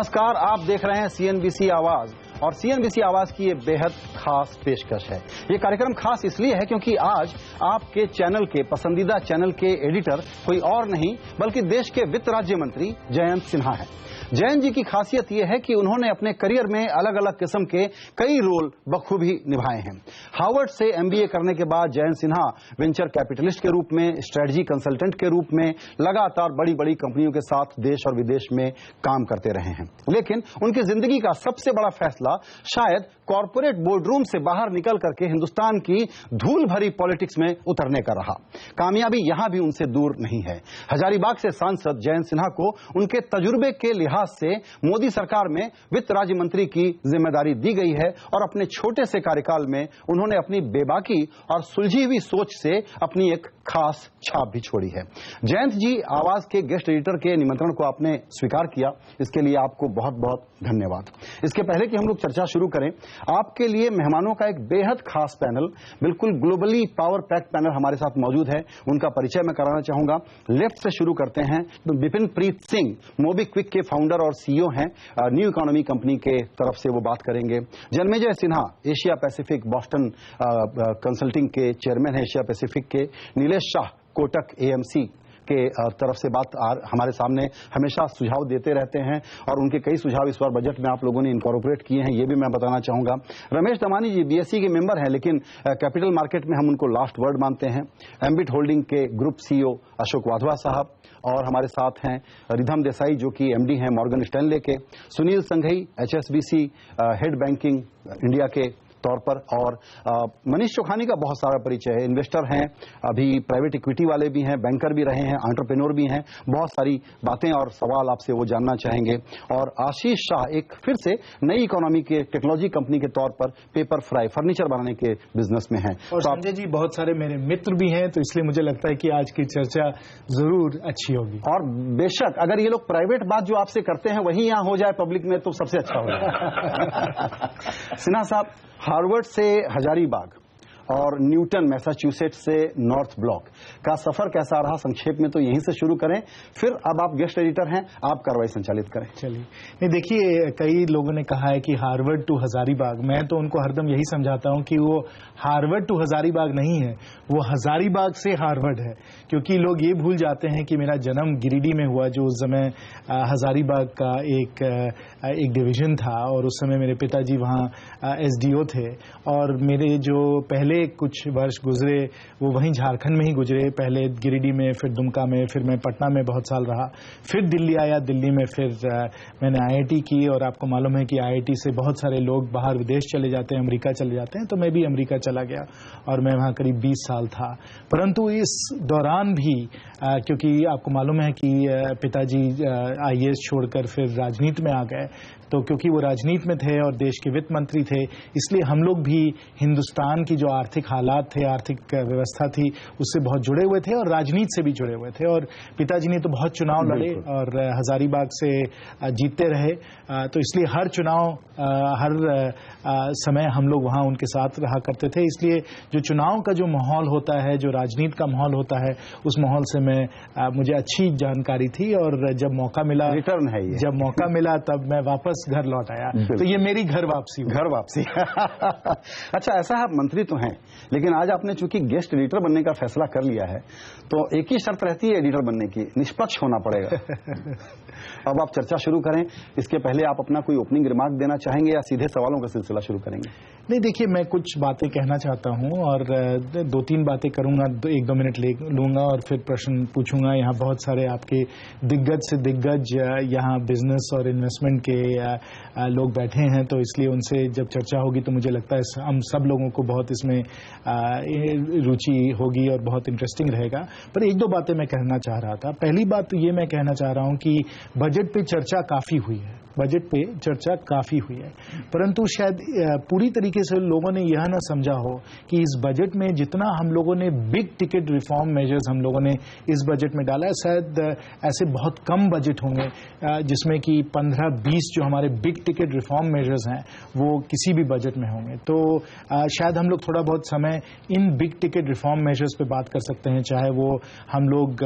नमस्कार, आप देख रहे हैं सीएनबीसी आवाज और सीएनबीसी आवाज की ये बेहद खास पेशकश है। ये कार्यक्रम खास इसलिए है क्योंकि आज आपके चैनल के पसंदीदा चैनल के एडिटर कोई और नहीं बल्कि देश के वित्त राज्य मंत्री जयंत सिन्हा है। जयंत जी की खासियत यह है कि उन्होंने अपने करियर में अलग अलग किस्म के कई रोल बखूबी निभाए हैं। हार्वर्ड से एमबीए करने के बाद जयंत सिन्हा वेंचर कैपिटलिस्ट के रूप में, स्ट्रेटजी कंसल्टेंट के रूप में लगातार बड़ी बड़ी कंपनियों के साथ देश और विदेश में काम करते रहे हैं। लेकिन उनकी जिंदगी का सबसे बड़ा फैसला शायद कॉर्पोरेट बोर्डरूम से बाहर निकल करके हिंदुस्तान की धूल भरी पॉलिटिक्स में उतरने का रहा। कामयाबी यहां भी उनसे दूर नहीं है। हजारीबाग से सांसद जयंत सिन्हा को उनके तजुर्बे के लिहाज से मोदी सरकार में वित्त राज्य मंत्री की जिम्मेदारी दी गई है और अपने छोटे से कार्यकाल में उन्होंने अपनी बेबाकी और सुलझी हुई सोच से अपनी एक खास छाप भी छोड़ी है। जयंत जी, आवाज के गेस्ट एडिटर के निमंत्रण को आपने स्वीकार किया, इसके लिए आपको बहुत बहुत धन्यवाद। इसके पहले कि हम लोग चर्चा शुरू करें, आपके लिए मेहमानों का एक बेहद खास पैनल, बिल्कुल ग्लोबली पावर पैक्ड पैनल हमारे साथ मौजूद है। उनका परिचय मैं कराना चाहूंगा। लेफ्ट से शुरू करते हैं। विपिन प्रीत सिंह मोबीक्विक के फाउंडर और सीईओ हैं। न्यू इकोनॉमी कंपनी के तरफ से वो बात करेंगे। Janmejaya Sinha Asia Pacific Boston consulting के चेयरमैन है एशिया पैसिफिक के। नीलेश शाह कोटक एएमसी के तरफ से बात हमारे सामने हमेशा सुझाव देते रहते हैं और उनके कई सुझाव इस बार बजट में आप लोगों ने इनकॉर्पोरेट किए हैं, ये भी मैं बताना चाहूंगा। रमेश दमानी जी बीएसई के मेंबर हैं, लेकिन कैपिटल मार्केट में हम उनको लास्ट वर्ड मानते हैं। एम्बिट होल्डिंग के ग्रुप सीईओ अशोक वाधवा साहब, और हमारे साथ हैं रिधम देसाई जो कि एमडी हैं मॉर्गन स्टैनले के। Sunil Shanghai HSBC head banking India के तौर पर, और मनीष चौखानी का बहुत सारा परिचय है। इन्वेस्टर हैं, अभी प्राइवेट इक्विटी वाले भी हैं, बैंकर भी रहे हैं, एंटरप्रेन्योर भी हैं। बहुत सारी बातें और सवाल आपसे वो जानना चाहेंगे। और आशीष शाह एक फिर से नई इकोनॉमी के टेक्नोलॉजी कंपनी के तौर पर पेपर फ्राई फर्नीचर बनाने के बिजनेस में हैं। और संजय जी, बहुत सारे मेरे मित्र भी हैं, तो इसलिए मुझे लगता है कि आज की चर्चा जरूर अच्छी होगी। और बेशक अगर ये लोग प्राइवेट बात जो आपसे करते हैं वही यहां हो जाए पब्लिक में तो सबसे अच्छा हो जाए। सिन्हा साहब, हार्वर्ड से हजारीबाग और न्यूटन मैसाचुसेट्स से नॉर्थ ब्लॉक का सफर कैसा रहा? संक्षेप में तो यहीं से शुरू करें, फिर अब आप गेस्ट एडिटर हैं, आप कार्रवाई संचालित करें। चलिए। नहीं, देखिए, कई लोगों ने कहा है कि हार्वर्ड टू हजारीबाग। मैं तो उनको हरदम यही समझाता हूं कि वो हार्वर्ड टू हजारीबाग नहीं है, वो हजारीबाग से हार्वर्ड है। क्योंकि लोग ये भूल जाते हैं कि मेरा जन्म गिरिडीह में हुआ, जो उस समय हजारीबाग का एक डिवीजन था, और उस समय मेरे पिताजी वहाँ एसडीओ थे। और मेरे जो पहले कुछ वर्ष गुजरे वो वहीं झारखंड में ही गुजरे। पहले गिरिडीह में, फिर दुमका में, फिर मैं पटना में बहुत साल रहा, फिर दिल्ली आया। दिल्ली में फिर मैंने आईआईटी की, और आपको मालूम है कि आईआईटी से बहुत सारे लोग बाहर विदेश चले जाते हैं, अमेरिका चले जाते हैं, तो मैं भी अमेरिका चला गया और मैं वहाँ करीब 20 साल था। परंतु इस दौरान भी क्योंकि आपको मालूम है कि पिताजी आईएएस छोड़कर फिर राजनीति में आ गए, तो क्योंकि वो राजनीति में थे और देश के वित्त मंत्री थे, इसलिए हम लोग भी हिंदुस्तान की जो आर्थिक हालात थे, आर्थिक व्यवस्था थी, उससे बहुत जुड़े हुए थे और राजनीति से भी जुड़े हुए थे। और पिताजी ने तो बहुत चुनाव लड़े और हजारीबाग से जीतते रहे, तो इसलिए हर चुनाव, हर समय हम लोग वहाँ उनके साथ रहा करते थे। इसलिए जो चुनाव का जो माहौल होता है, जो राजनीति का माहौल होता है, उस माहौल से मुझे अच्छी जानकारी थी। और जब मौका मिला, रिटर्न है ये, जब मौका मिला तब मैं वापस घर लौट आया। तो ये मेरी घर वापसी अच्छा, ऐसा आप मंत्री तो हैं, लेकिन आज आपने चूंकि गेस्ट एडिटर बनने का फैसला कर लिया है, तो एक ही शर्त रहती है एडिटर बनने की, निष्पक्ष होना पड़ेगा। अब आप चर्चा शुरू करें, इसके पहले आप अपना कोई ओपनिंग रिमार्क देना चाहेंगे या सीधे सवालों का सिलसिला शुरू करेंगे? नहीं, देखिए, मैं कुछ बातें कहना चाहता हूं और 2-3 बातें करूंगा, 1-2 मिनट लूंगा और फिर प्रश्न पूछूंगा। यहाँ बहुत सारे आपके दिग्गज से दिग्गज यहाँ बिजनेस और इन्वेस्टमेंट के लोग बैठे हैं, तो इसलिए उनसे जब चर्चा होगी तो मुझे लगता है हम सब लोगों को बहुत इसमें रुचि होगी और बहुत इंटरेस्टिंग रहेगा। पर 1-2 बातें मैं कहना चाह रहा था। पहली बात तो ये मैं कहना चाह रहा हूं कि बजट पे चर्चा काफी हुई है, बजट पे चर्चा काफी हुई है, परंतु शायद पूरी तरीके से लोगों ने यह ना समझा हो कि इस बजट में जितना हम लोगों ने बिग टिकट रिफॉर्म मेजर्स हम लोगों ने इस बजट में डाला है, शायद ऐसे बहुत कम बजट होंगे जिसमें कि 15-20 जो हमारे बिग टिकट रिफॉर्म मेजर्स हैं वो किसी भी बजट में होंगे। तो शायद हम लोग थोड़ा बहुत समय in big ticket reform measures पे बात कर सकते हैं, चाहे वो हम लोग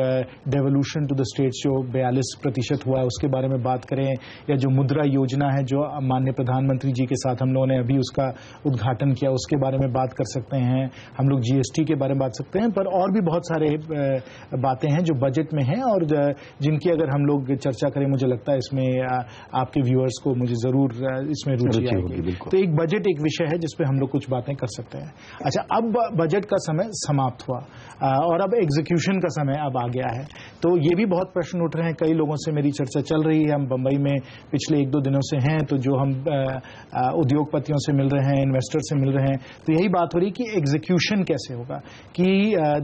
डेवोल्यूशन टू द स्टेट्स जो 42% हुआ है उसके बारे में बात करें, या जो मुद्रा योजना है जो माननीय प्रधानमंत्री जी के साथ हम लोगों ने अभी उसका उद्घाटन किया उसके बारे में बात कर सकते हैं, हम लोग जीएसटी के बारे में बात सकते हैं। पर और भी बहुत सारे बातें हैं जो बजट में हैं और जिनकी अगर हम लोग चर्चा करें मुझे लगता है इसमें आपके व्यूअर्स को मुझे जरूर इसमें रुचि आएगी। तो एक बजट एक विषय है जिसपे हम लोग कुछ बातें कर सकते हैं। अच्छा, अब बजट का समय समाप्त हुआ और अब एग्जीक्यूशन का समय अब आ गया है, तो ये भी बहुत प्रश्न उठ रहे हैं। कई लोगों से मेरी चर्चा चल रही है, हम बंबई में पिछले 1-2 दिनों से हैं, तो जो हम उद्योगपतियों से मिल रहे हैं, इन्वेस्टर से मिल रहे हैं, तो यही बात हो रही कि एग्जीक्यूशन कैसे होगा, कि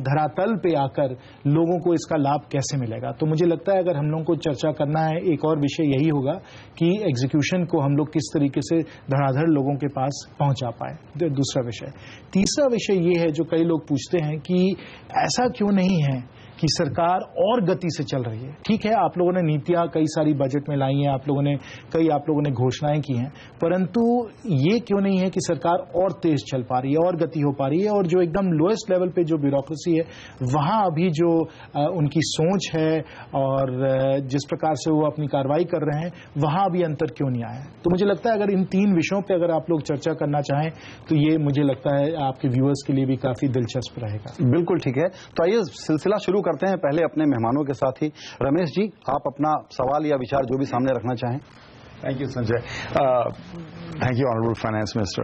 धरातल पे आकर लोगों को इसका लाभ कैसे मिलेगा। तो मुझे लगता है अगर हम लोगों को चर्चा करना है एक और विषय यही होगा कि एग्जीक्यूशन को हम लोग किस तरीके से धड़ाधड़ लोगों के पास पहुंचा पाए। दूसरा विषय। तीसरा विषय ये है जो कई लोग पूछते हैं कि ऐसा क्यों नहीं है कि सरकार और गति से चल रही है। ठीक है, आप लोगों ने नीतियां कई सारी बजट में लाई हैं, आप लोगों ने घोषणाएं की हैं, परंतु ये क्यों नहीं है कि सरकार और तेज चल पा रही है और गति हो पा रही है, और जो एकदम लोएस्ट लेवल पे जो ब्यूरोक्रेसी है वहां अभी जो उनकी सोच है और जिस प्रकार से वो अपनी कार्रवाई कर रहे हैं वहां अभी अंतर क्यों नहीं आया है। तो मुझे लगता है अगर इन 3 विषयों पर अगर आप लोग चर्चा करना चाहें तो ये मुझे लगता है आपके व्यूअर्स के लिए भी काफी दिलचस्प रहेगा। बिल्कुल ठीक है, तो आइए सिलसिला शुरू करते हैं पहले अपने मेहमानों के साथ ही। रमेश जी, आप अपना सवाल या विचार जो भी सामने रखना चाहें। Thank you Sanjay, thank you honourable finance minister.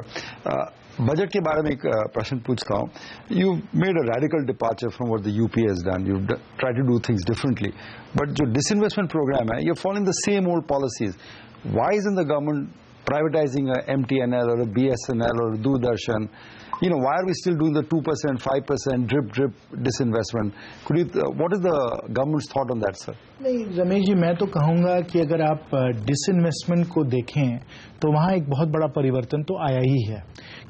Budget के बारे में एक प्रश्न पूछता हूं। You made a radical departure from what the UPA has done, you try to do things differently, but जो डिसइन्वेस्टमेंट प्रोग्राम है, you are following the same old policies. Why isn't the government privatizing a MTNL or a BSNL or a Doordarshan? You know, why are we still doing the 2%, 5% drip disinvestment? What is the government's thought on that, sir? नहीं रमेश जी, मैं तो कहूंगा कि अगर आप disinvestment को देखें तो वहां एक बहुत बड़ा परिवर्तन तो आया ही है,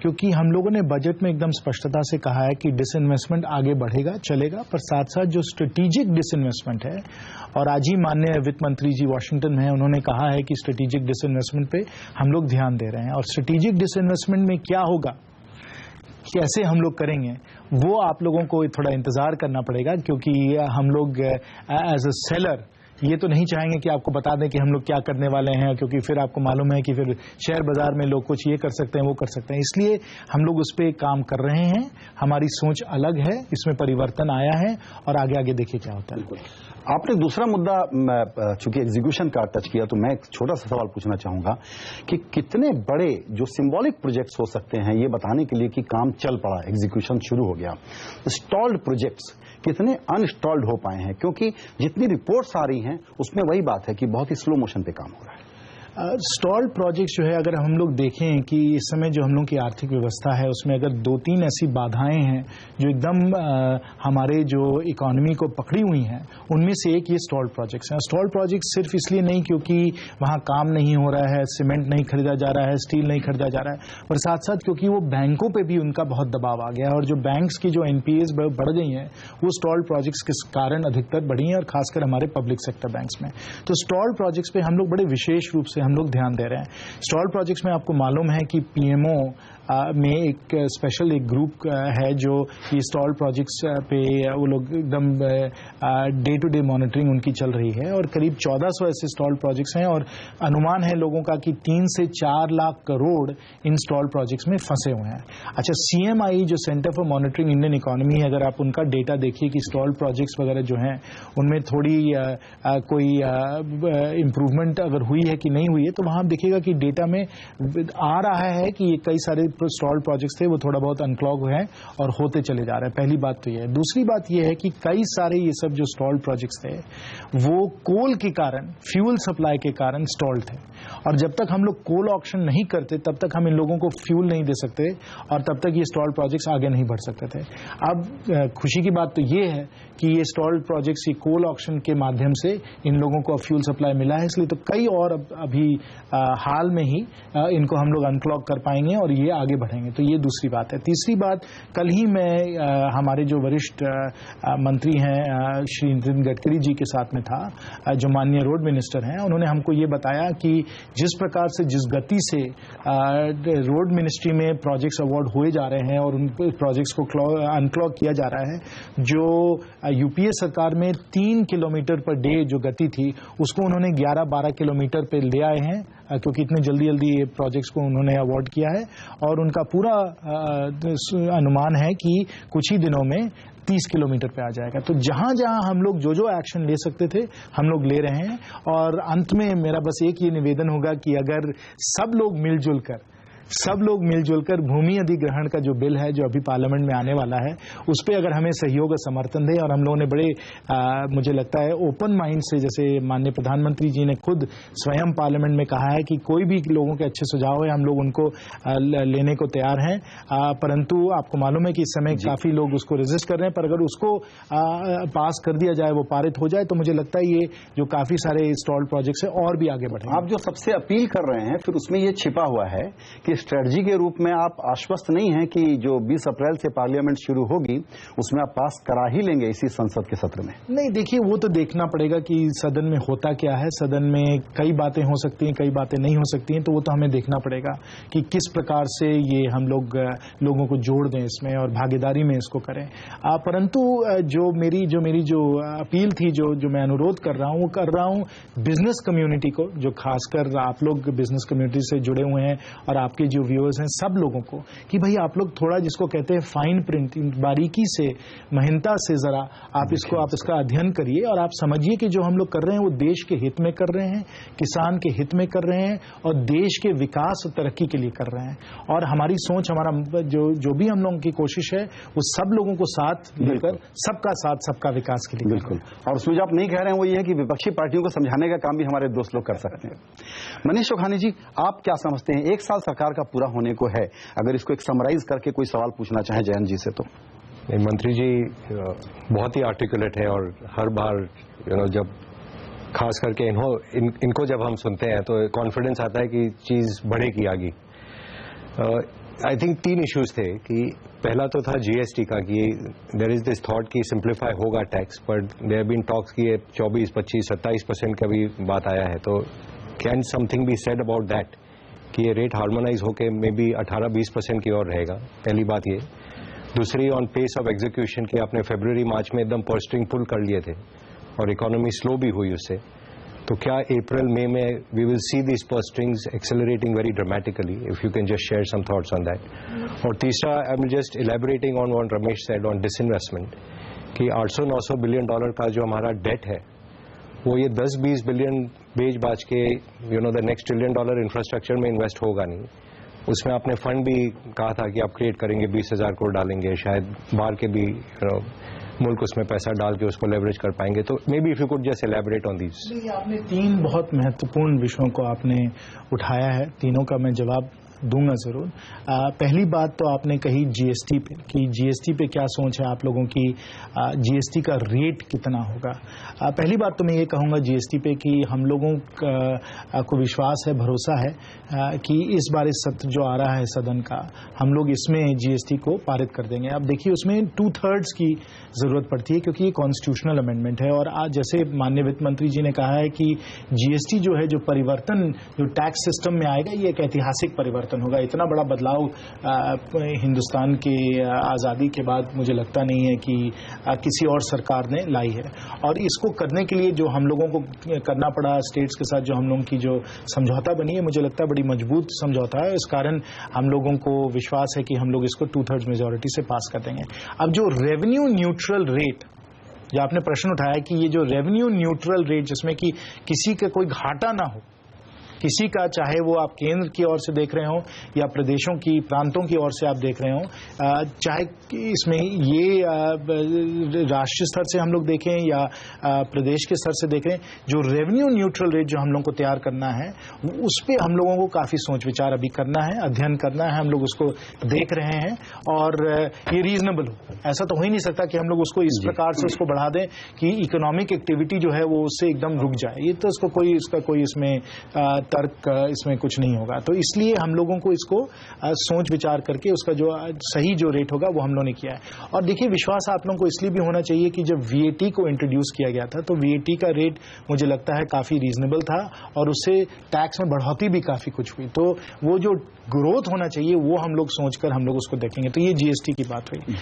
क्योंकि हम लोगों ने बजट में एकदम स्पष्टता से कहा है कि डिसइन्वेस्टमेंट आगे बढ़ेगा, चलेगा, पर साथ साथ जो स्ट्रेटेजिक डिसइन्वेस्टमेंट है, और आज ही माननीय वित्त मंत्री जी वाशिंगटन में हैं, उन्होंने कहा है कि स्ट्रेटेजिक डिसइन्वेस्टमेंट पे हम लोग ध्यान दे रहे हैं। और स्ट्रेटेजिक डिसइन्वेस्टमेंट में क्या होगा, कैसे हम लोग करेंगे, वो आप लोगों को थोड़ा इंतजार करना पड़ेगा, क्योंकि हम लोग एज अ सेलर ये तो नहीं चाहेंगे कि आपको बता दें कि हम लोग क्या करने वाले हैं, क्योंकि फिर आपको मालूम है कि फिर शेयर बाजार में लोग कुछ ये कर सकते हैं, वो कर सकते हैं। इसलिए हम लोग उस पर काम कर रहे हैं, हमारी सोच अलग है, इसमें परिवर्तन आया है, और आगे आगे देखिए क्या होता है। आपने दूसरा मुद्दा चूंकि एग्जीक्यूशन का टच किया, तो मैं एक छोटा सा सवाल पूछना चाहूंगा कि कितने बड़े जो सिंबॉलिक प्रोजेक्ट्स हो सकते हैं ये बताने के लिए कि काम चल पड़ा, एग्जीक्यूशन शुरू हो गया, स्टॉल्ड प्रोजेक्ट्स कितने अनस्टॉल्ड हो पाए हैं, क्योंकि जितनी रिपोर्ट्स आ रही हैं उसमें वही बात है कि बहुत ही स्लो मोशन पे काम हो रहा है। स्टॉल्ड प्रोजेक्ट जो है, अगर हम लोग देखें कि इस समय जो हम लोग की आर्थिक व्यवस्था है उसमें अगर 2-3 ऐसी बाधाएं हैं जो एकदम हमारे जो इकोनॉमी को पकड़ी हुई हैं, उनमें से एक ये स्टॉल्ड प्रोजेक्ट्स हैं। स्टॉल्ड प्रोजेक्ट सिर्फ इसलिए नहीं क्योंकि वहां काम नहीं हो रहा है, सीमेंट नहीं खरीदा जा रहा है, स्टील नहीं खरीदा जा रहा है, पर साथ साथ क्योंकि वो बैंकों पर भी उनका बहुत दबाव आ गया है, और जो बैंक्स की जो NPAs बढ़ गई हैं वो स्टॉल्ड प्रोजेक्ट्स के कारण अधिकतर बढ़ी हैं, और खासकर हमारे पब्लिक सेक्टर बैंक्स में। तो स्टॉल्ड प्रोजेक्ट्स पे हम लोग बड़े विशेष रूप से हम लोग ध्यान दे रहे हैं। स्टॉल प्रोजेक्ट्स में आपको मालूम है कि PMO में एक स्पेशल एक ग्रुप है जो ये स्टॉल प्रोजेक्ट्स पे वो लोग एकदम डे टू डे मॉनिटरिंग उनकी चल रही है, और करीब 1400 ऐसे स्टॉल प्रोजेक्ट्स हैं, और अनुमान है लोगों का कि 3 से 4 लाख करोड़ इन स्टॉल प्रोजेक्ट्स में फंसे हुए हैं। अच्छा, CMI जो centre for monitoring Indian economy है, अगर आप उनका डेटा देखिए कि स्टॉल प्रोजेक्ट्स वगैरह जो हैं उनमें थोड़ी कोई इम्प्रूवमेंट अगर हुई है कि नहीं हुई है, तो वहां देखिएगा कि डेटा में आ रहा है कि ये कई सारे स्टॉल प्रोजेक्ट्स थे वो थोड़ा बहुत अनक्लॉग हैं और होते चले जा रहे हैं। पहली बात तो ये है। दूसरी बात ये है कि कई सारे ये सब जो स्टॉल प्रोजेक्ट्स थे वो कोल के कारण, फ्यूल सप्लाई के कारण स्टॉल थे, और जब तक हम लोग कोल ऑक्शन नहीं करते तब तक हम इन लोगों को फ्यूल नहीं दे सकते, और तब तक ये स्टॉल प्रोजेक्ट्स आगे नहीं बढ़ सकते थे। अब खुशी की बात तो ये है कि ये स्टॉल प्रोजेक्ट्स ये कोल ऑक्शन के माध्यम से इन लोगों को फ्यूल सप्लाई मिला है, इसलिए तो कई और अभी अभी हाल में ही इनको हम लोग अनक्लॉग कर पाएंगे और ये आगे बढ़ेंगे। तो ये दूसरी बात है। तीसरी बात, कल ही मैं हमारे जो वरिष्ठ मंत्री हैं श्री नितिन गडकरी जी के साथ में था, जो माननीय रोड मिनिस्टर हैं। उन्होंने हमको ये बताया कि जिस प्रकार से, जिस गति से रोड मिनिस्ट्री में प्रोजेक्ट्स अवार्ड हुए जा रहे हैं और उन प्रोजेक्ट्स को अनक्लॉग किया जा रहा है, जो यूपीए सरकार में 3 किलोमीटर पर डे जो गति थी उसको उन्होंने 11-12 किलोमीटर पे ले आए हैं, क्योंकि इतने जल्दी जल्दी ये प्रोजेक्ट्स को उन्होंने अवार्ड किया है। और उनका पूरा अनुमान है कि कुछ ही दिनों में 30 किलोमीटर पे आ जाएगा। तो जहां जहां हम लोग जो एक्शन ले सकते थे हम लोग ले रहे हैं। और अंत में मेरा बस एक ये निवेदन होगा कि अगर सब लोग मिलजुल कर भूमि अधिग्रहण का जो बिल है जो अभी पार्लियामेंट में आने वाला है उस पर अगर हमें सहयोग और समर्थन दें, और हम लोगों ने बड़े मुझे लगता है ओपन माइंड से, जैसे माननीय प्रधानमंत्री जी ने खुद स्वयं पार्लियामेंट में कहा है कि कोई भी लोगों के अच्छे सुझाव है हम लोग उनको लेने को तैयार हैं। परंतु आपको मालूम है कि इस समय काफी लोग उसको रेजिस्ट कर रहे हैं, पर अगर उसको पास कर दिया जाए, वो पारित हो जाए, तो मुझे लगता है ये जो काफी सारे स्टॉल्ड प्रोजेक्ट्स है और भी आगे बढ़ेंगे। आप जो सबसे अपील कर रहे हैं फिर उसमें ये छिपा हुआ है कि स्ट्रेटजी के रूप में आप आश्वस्त नहीं हैं कि जो 20 अप्रैल से पार्लियामेंट शुरू होगी उसमें आप पास करा ही लेंगे इसी संसद के सत्र में? नहीं, देखिए वो तो देखना पड़ेगा कि सदन में होता क्या है। सदन में कई बातें हो सकती हैं, कई बातें नहीं हो सकती हैं, तो वो तो हमें देखना पड़ेगा कि किस प्रकार से ये हम लोगों को जोड़ दें इसमें और भागीदारी में इसको करें। परंतु जो मेरी अपील थी, जो मैं अनुरोध कर रहा हूं, वो कर रहा हूं बिजनेस कम्युनिटी को, जो खासकर आप लोग बिजनेस कम्युनिटी से जुड़े हुए हैं और आपके जो व्यूअर्स हैं, सब लोगों को, कि भाई आप लोग थोड़ा जिसको कहते हैं फाइन प्रिंट, बारीकी से, महीनता से जरा आप इसका अध्ययन करिए और आप समझिए कि जो हम लोग कर रहे हैं वो देश के हित में कर रहे हैं, किसान के हित में कर रहे हैं और देश के विकास और तरक्की के लिए कर रहे हैं। और हमारी सोच, हमारा जो भी हम लोगों की कोशिश है वो सब लोगों को साथ लेकर, सबका साथ सबका विकास के लिए। बिल्कुल। और उसमें जो आप नहीं कह रहे हैं वो ये है कि विपक्षी पार्टियों को समझाने का काम भी हमारे दोस्त लोग कर सकते हैं। मनीष चौखानी जी, आप क्या समझते हैं, 1 साल सरकार का पूरा होने को है, अगर इसको एक समराइज करके कोई सवाल पूछना चाहे जयंत जी से तो? मंत्री जी बहुत ही आर्टिकुलेट है और हर बार जब खास करके इनको जब हम सुनते हैं तो कॉन्फिडेंस आता है कि चीज बढ़ेगी आगे। आई थिंक 3 इश्यूज थे कि पहला तो था जीएसटी का, कि देयर इज दिस थॉट कि सिंप्लीफाई होगा tax, but there have been talks कि 24, 25, 27% का भी बात आया है। तो can something be said about that कि ये रेट हार्मोनाइज होकर मे बी 18-20% की ओर रहेगा? पहली बात ये। दूसरी, ऑन पेस ऑफ एग्जीक्यूशन की आपने फरवरी मार्च में एकदम पर्स स्ट्रिंग पुल कर लिए थे और इकोनॉमी स्लो भी हुई उससे, तो क्या अप्रैल मई में we will see this purse strings accelerating very dramatically? If you can just share some thoughts on that. और तीसरा, I am just elaborating on what Ramesh said on disinvestment कि 800-900 बिलियन डॉलर का जो हमारा डेट है वो ये 10-20 बिलियन बेच बाज के द नेक्स्ट $1 ट्रिलियन इंफ्रास्ट्रक्चर में इन्वेस्ट होगा नहीं। उसमें आपने फंड भी कहा था कि आप क्रिएट करेंगे, 20,000 करोड़ डालेंगे, शायद बाहर के भी मुल्क उसमें पैसा डाल के उसको लेवरेज कर पाएंगे। तो may be if you could just elaborate on these. आपने 3 बहुत महत्वपूर्ण विषयों को आपने उठाया है, तीनों का मैं जवाब दूंगा जरूर। पहली बात तो आपने कही जीएसटी पे, कि जीएसटी पे क्या सोच है आप लोगों की, जीएसटी का रेट कितना होगा। पहली बात तो मैं ये कहूंगा जीएसटी पे कि हम लोगों को विश्वास है, भरोसा है कि इस बार इस सत्र जो आ रहा है सदन का, हम लोग इसमें जीएसटी को पारित कर देंगे। अब देखिए उसमें 2/3 की जरूरत पड़ती है क्योंकि ये कॉन्स्टिट्यूशनल अमेंडमेंट है। और आज जैसे माननीय वित्त मंत्री जी ने कहा है कि जीएसटी जो है, जो परिवर्तन जो टैक्स सिस्टम में आएगा, ये एक ऐतिहासिक परिवर्तन होगा। इतना बड़ा बदलाव हिंदुस्तान की आजादी के बाद मुझे लगता नहीं है कि किसी और सरकार ने लाई है। और इसको करने के लिए जो हम लोगों को करना पड़ा स्टेट्स के साथ, जो हम लोगों की जो समझौता बनी है, मुझे लगता है बड़ी मजबूत समझौता है। इस कारण हम लोगों को विश्वास है कि हम लोग इसको 2/3 मेजोरिटी से पास कर देंगे। अब जो रेवेन्यू न्यूट्रल रेट, जो आपने प्रश्न उठाया कि ये जो रेवेन्यू न्यूट्रल रेट, जिसमें कि किसी का कोई घाटा ना हो, किसी का, चाहे वो आप केंद्र की ओर से देख रहे हो या प्रदेशों की, प्रांतों की ओर से आप देख रहे हो, चाहे इसमें ये राष्ट्रीय स्तर से हम लोग देखें या प्रदेश के स्तर से देखें, जो रेवेन्यू न्यूट्रल रेट जो हम लोग को तैयार करना है, उस पर हम लोगों को काफी सोच विचार अभी करना है, अध्ययन करना है। हम लोग उसको देख रहे हैं और ये रीजनेबल हो। ऐसा तो हो ही नहीं सकता कि हम लोग उसको इस प्रकार से उसको बढ़ा दें कि इकोनॉमिक एक्टिविटी जो है वो उससे एकदम रुक जाए। ये तो इसका कोई इसमें तर्क इसमें कुछ नहीं होगा। तो इसलिए हम लोगों को इसको सोच विचार करके उसका जो सही जो रेट होगा वो हम लोगों ने किया है। और देखिए, विश्वास आप लोगों को इसलिए भी होना चाहिए कि जब VAT को इंट्रोड्यूस किया गया था तो VAT का रेट मुझे लगता है काफी रीजनेबल था और उससे टैक्स में बढ़ोतरी भी काफी कुछ हुई। तो वो जो ग्रोथ होना चाहिए वो हम लोग सोचकर हम लोग उसको देखेंगे। तो ये GST की बात हुई।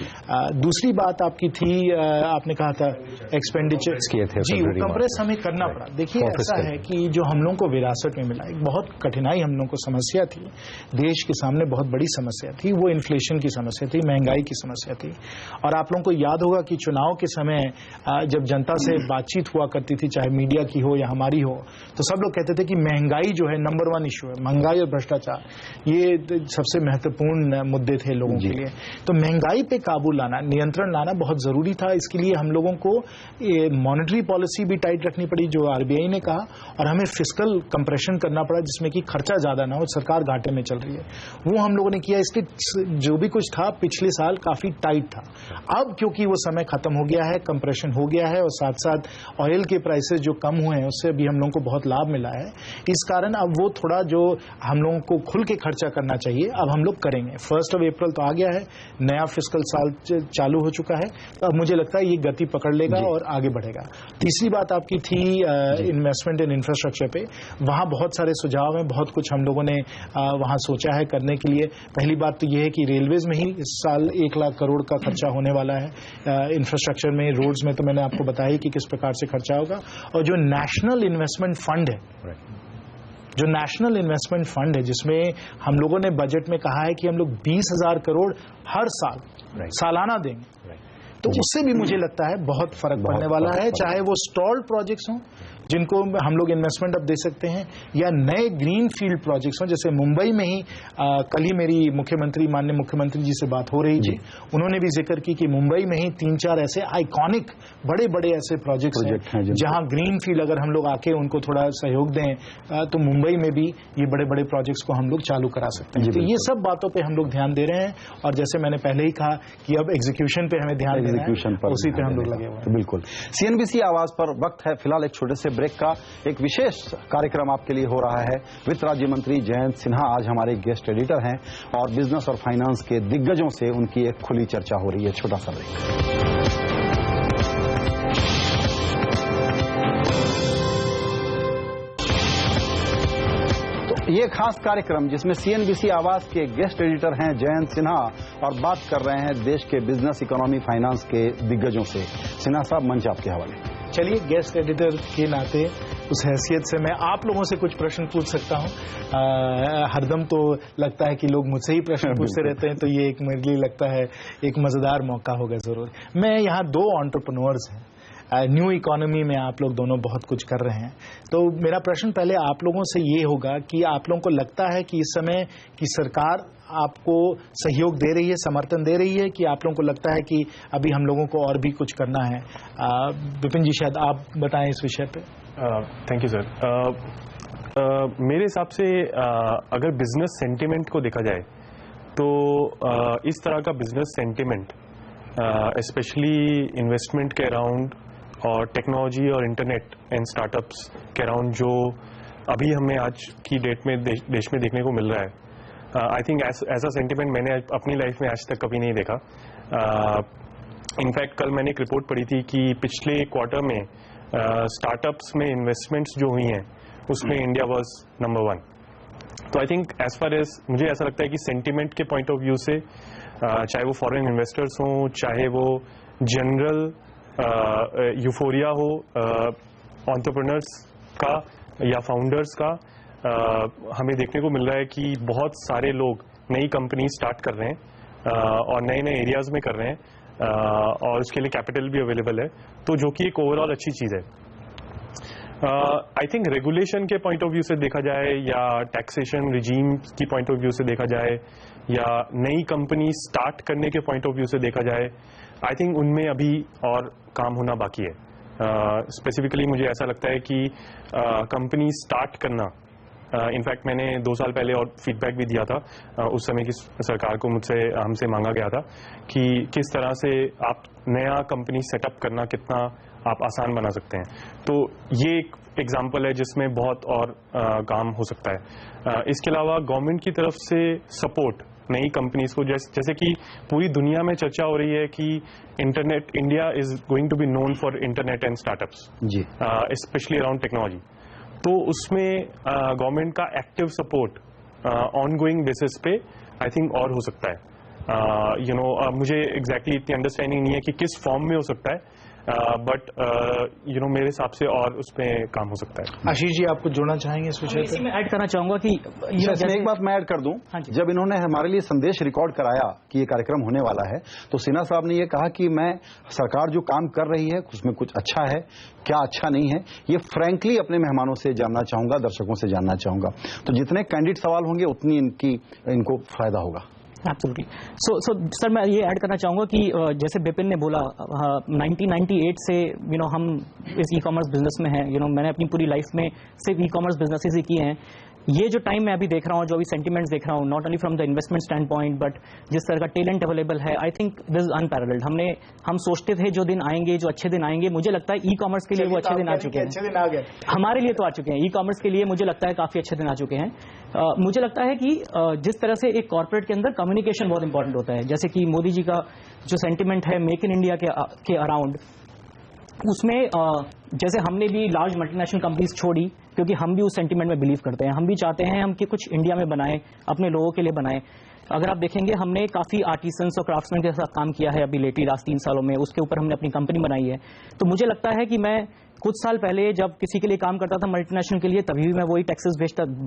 दूसरी बात आपकी थी, आपने कहा था एक्सपेंडिचर किए थे जी, वो कंप्रेस हमें करना पड़ा। देखिए, ऐसा है कि जो हम लोगों को विरासत में मिला, एक बहुत कठिनाई हम लोगों को समस्या थी, देश के सामने बहुत बड़ी समस्या थी, वो इन्फ्लेशन की समस्या थी, महंगाई की समस्या थी। और आप लोगों को याद होगा कि चुनाव के समय जब जनता से बातचीत हुआ करती थी, चाहे मीडिया की हो या हमारी हो, तो सब लोग कहते थे कि महंगाई जो है नंबर 1 इशू है, महंगाई और भ्रष्टाचार ये सबसे महत्वपूर्ण मुद्दे थे लोगों के लिए। तो महंगाई पे काबू लाना, नियंत्रण लाना बहुत जरूरी था। इसके लिए हम लोगों को मॉनेटरी पॉलिसी भी टाइट रखनी पड़ी, जो RBI ने कहा, और हमें फिस्कल कंप्रेशन करना पड़ा जिसमें कि खर्चा ज्यादा ना हो, सरकार घाटे में चल रही है, वो हम लोगों ने किया। इसके जो भी कुछ था पिछले साल काफी टाइट था। अब क्योंकि वो समय खत्म हो गया है, कंप्रेशन हो गया है, और साथ साथ ऑयल के प्राइसेस जो कम हुए हैं उससे भी हम लोगों को बहुत लाभ मिला है। इस कारण अब वो थोड़ा जो हम लोगों को खुल के खर्चा करना चाहिए अब हम लोग करेंगे। 1 अप्रैल तो आ गया है, नया फिस्कल साल चालू हो चुका है, तो अब मुझे लगता है ये गति पकड़ लेगा और आगे बढ़ेगा। तीसरी बात आपकी थी इन्वेस्टमेंट इन इंफ्रास्ट्रक्चर पे। वहां बहुत सारे सुझाव हैं, बहुत कुछ हम लोगों ने वहां सोचा है करने के लिए। पहली बात तो ये है कि रेलवेज में ही इस साल 1 लाख करोड़ का खर्चा होने वाला है। इंफ्रास्ट्रक्चर में, रोड्स में तो मैंने आपको बताया कि किस प्रकार से खर्चा होगा। और जो नेशनल इन्वेस्टमेंट फंड है, जो नेशनल इन्वेस्टमेंट फंड है, जिसमें हम लोगों ने बजट में कहा है कि हम लोग 20,000 करोड़ हर साल सालाना देंगे, तो उससे भी मुझे लगता है बहुत फर्क पड़ने वाला है। चाहे वो स्टॉल्ड प्रोजेक्ट्स हों जिनको हम लोग इन्वेस्टमेंट अब दे सकते हैं, या नए ग्रीन फील्ड प्रोजेक्ट्स हों। जैसे मुंबई में ही कल ही मेरी माननीय मुख्यमंत्री जी से बात हो रही थी, उन्होंने भी जिक्र की कि मुंबई में ही 3-4 ऐसे आइकॉनिक बड़े बड़े ऐसे प्रोजेक्ट्स हैं जहां ग्रीन फील्ड अगर हम लोग आके उनको थोड़ा सहयोग दें तो मुंबई में भी ये बड़े बड़े प्रोजेक्ट्स को हम लोग चालू करा सकते हैं। तो ये सब बातों पर हम लोग ध्यान दे रहे हैं, और जैसे मैंने पहले ही कहा कि अब एग्जीक्यूशन पे हमें ध्यान देना है, उसी पे हम लोग लगे हुए हैं। बिल्कुल। CNBC आवाज पर वक्त है फिलहाल एक छोटे से ब्रेक का। एक विशेष कार्यक्रम आपके लिए हो रहा है। वित्त राज्य मंत्री जयंत सिन्हा आज हमारे गेस्ट एडिटर हैं और बिजनेस और फाइनेंस के दिग्गजों से उनकी एक खुली चर्चा हो रही है। छोटा सा ब्रेक। ये खास कार्यक्रम जिसमें CNBC आवाज के गेस्ट एडिटर हैं जयंत सिन्हा और बात कर रहे हैं देश के बिजनेस, इकोनॉमी, फाइनेंस के दिग्गजों से। सिन्हा साहब, मंच आपके हवाले। चलिए, गेस्ट एडिटर के नाते उस हैसियत से मैं आप लोगों से कुछ प्रश्न पूछ सकता हूं। हरदम तो लगता है कि लोग मुझसे ही प्रश्न पूछते रहते हैं, तो ये एक मेरे लिए लगता है एक मजेदार मौका होगा जरूर। मैं यहाँ 2 एंटरप्रेन्योर्स हैं, न्यू इकोनॉमी में आप लोग दोनों बहुत कुछ कर रहे हैं। तो मेरा प्रश्न पहले आप लोगों से ये होगा कि आप लोगों को लगता है कि इस समय की सरकार आपको सहयोग दे रही है, समर्थन दे रही है, कि आप लोगों को लगता है कि अभी हम लोगों को और भी कुछ करना है? विपिन जी, शायद आप बताएं इस विषय पे। Thank you sir. मेरे हिसाब से अगर बिजनेस सेंटिमेंट को देखा जाए तो इस तरह का बिजनेस सेंटिमेंट स्पेशली इन्वेस्टमेंट के अराउंड और टेक्नोलॉजी और इंटरनेट एंड स्टार्टअप्स के अराउंड जो अभी हमें आज की डेट में देश में देखने को मिल रहा है, आई थिंक ऐसा सेंटिमेंट मैंने अपनी लाइफ में आज तक कभी नहीं देखा। इनफैक्ट कल मैंने एक रिपोर्ट पढ़ी थी कि पिछले क्वार्टर में स्टार्टअप्स में इन्वेस्टमेंट्स जो हुई हैं उसमें इंडिया वाज नंबर 1। तो I think as far as मुझे ऐसा लगता है कि सेंटिमेंट के पॉइंट ऑफ व्यू से चाहे वो फॉरेन इन्वेस्टर्स हों, चाहे वो जनरल यूफोरिया हो एंटरप्रेन्योर्स का या फाउंडर्स का, हमें देखने को मिल रहा है कि बहुत सारे लोग नई कंपनी स्टार्ट कर रहे हैं और नए नए एरियाज में कर रहे हैं और उसके लिए कैपिटल भी अवेलेबल है, तो जो कि एक ओवरऑल अच्छी चीज़ है। आई थिंक रेगुलेशन के पॉइंट ऑफ व्यू से देखा जाए या टैक्सेशन रिजीम की पॉइंट ऑफ व्यू से देखा जाए या नई कंपनी स्टार्ट करने के पॉइंट ऑफ व्यू से देखा जाए, आई थिंक उनमें अभी और काम होना बाकी है। स्पेसिफिकली मुझे ऐसा लगता है कि कंपनी स्टार्ट करना, इनफैक्ट मैंने 2 साल पहले और फीडबैक भी दिया था, उस समय की सरकार को हमसे मांगा गया था कि किस तरह से आप नया कंपनी सेटअप करना कितना आप आसान बना सकते हैं। तो ये एग्जाम्पल है जिसमें बहुत और काम हो सकता है। इसके अलावा गवर्नमेंट की तरफ से सपोर्ट नई कंपनीज को, जैसे कि पूरी दुनिया में चर्चा हो रही है कि internet, India is going to be known for internet and startups जी, स्पेशली अराउंड टेक्नोलॉजी। तो उसमें गवर्नमेंट का active support on going basis पे आई थिंक और हो सकता है। मुझे एग्जैक्टली इतनी अंडरस्टैंडिंग नहीं है कि किस फॉर्म में हो सकता है, बट मेरे हिसाब से और उसमें काम हो सकता है। आशीष जी, आपको जोड़ना चाहेंगे इस विषय इसी में ऐड करना चाहूंगा कि एक बात मैं ऐड कर दूं। जब इन्होंने हमारे लिए संदेश रिकॉर्ड कराया कि ये कार्यक्रम होने वाला है, तो सिन्हा साहब ने ये कहा कि मैं सरकार जो काम कर रही है उसमें कुछ अच्छा है, क्या अच्छा नहीं है, ये फ्रैंकली अपने मेहमानों से जानना चाहूंगा, दर्शकों से जानना चाहूंगा। तो जितने कैंडिडेट सवाल होंगे उतनी इनको फायदा होगा। एब्सोल्युटली। सो सर, मैं ये ऐड करना चाहूंगा कि जैसे बिपिन ने बोला 1998 से हम इस ई कॉमर्स बिजनेस में हैं। मैंने अपनी पूरी लाइफ में सिर्फ ई कॉमर्स बिजनेसेस ही किए हैं। ये जो टाइम मैं अभी देख रहा हूँ, जो अभी सेंटिमेंट्स देख रहा हूँ, not only from the investment stand point, but जिस तरह का टैलेंट अवेलेबल है, I think this is unparalleled. हम सोचते थे जो दिन आएंगे, जो अच्छे दिन आएंगे, मुझे लगता है ई कॉमर्स के लिए वो अच्छे दिन आ चुके हैं। हमारे लिए तो आ चुके हैं। ई कॉमर्स के लिए मुझे लगता है काफी अच्छे दिन आ चुके हैं। मुझे लगता है कि जिस तरह से एक कॉर्पोरेट के अंदर कम्युनिकेशन बहुत इंपॉर्टेंट होता है, जैसे कि मोदी जी का जो सेंटिमेंट है मेक इन इंडिया के अराउंड, उसमें जैसे हमने भी लार्ज मल्टीनेशनल कंपनीज छोड़ी क्योंकि हम भी उस सेंटीमेंट में बिलीव करते हैं। हम भी चाहते हैं हम कि कुछ इंडिया में बनाएं, अपने लोगों के लिए बनाएं। अगर आप देखेंगे, हमने काफी आर्टिसंस और क्राफ्ट्समैन के साथ काम किया है अभी लेटली लास्ट 3 सालों में। उसके ऊपर हमने अपनी कंपनी बनाई है। तो मुझे लगता है कि मैं कुछ साल पहले जब किसी के लिए काम करता था मल्टीनेशनल के लिए, तभी भी मैं वही टैक्सेस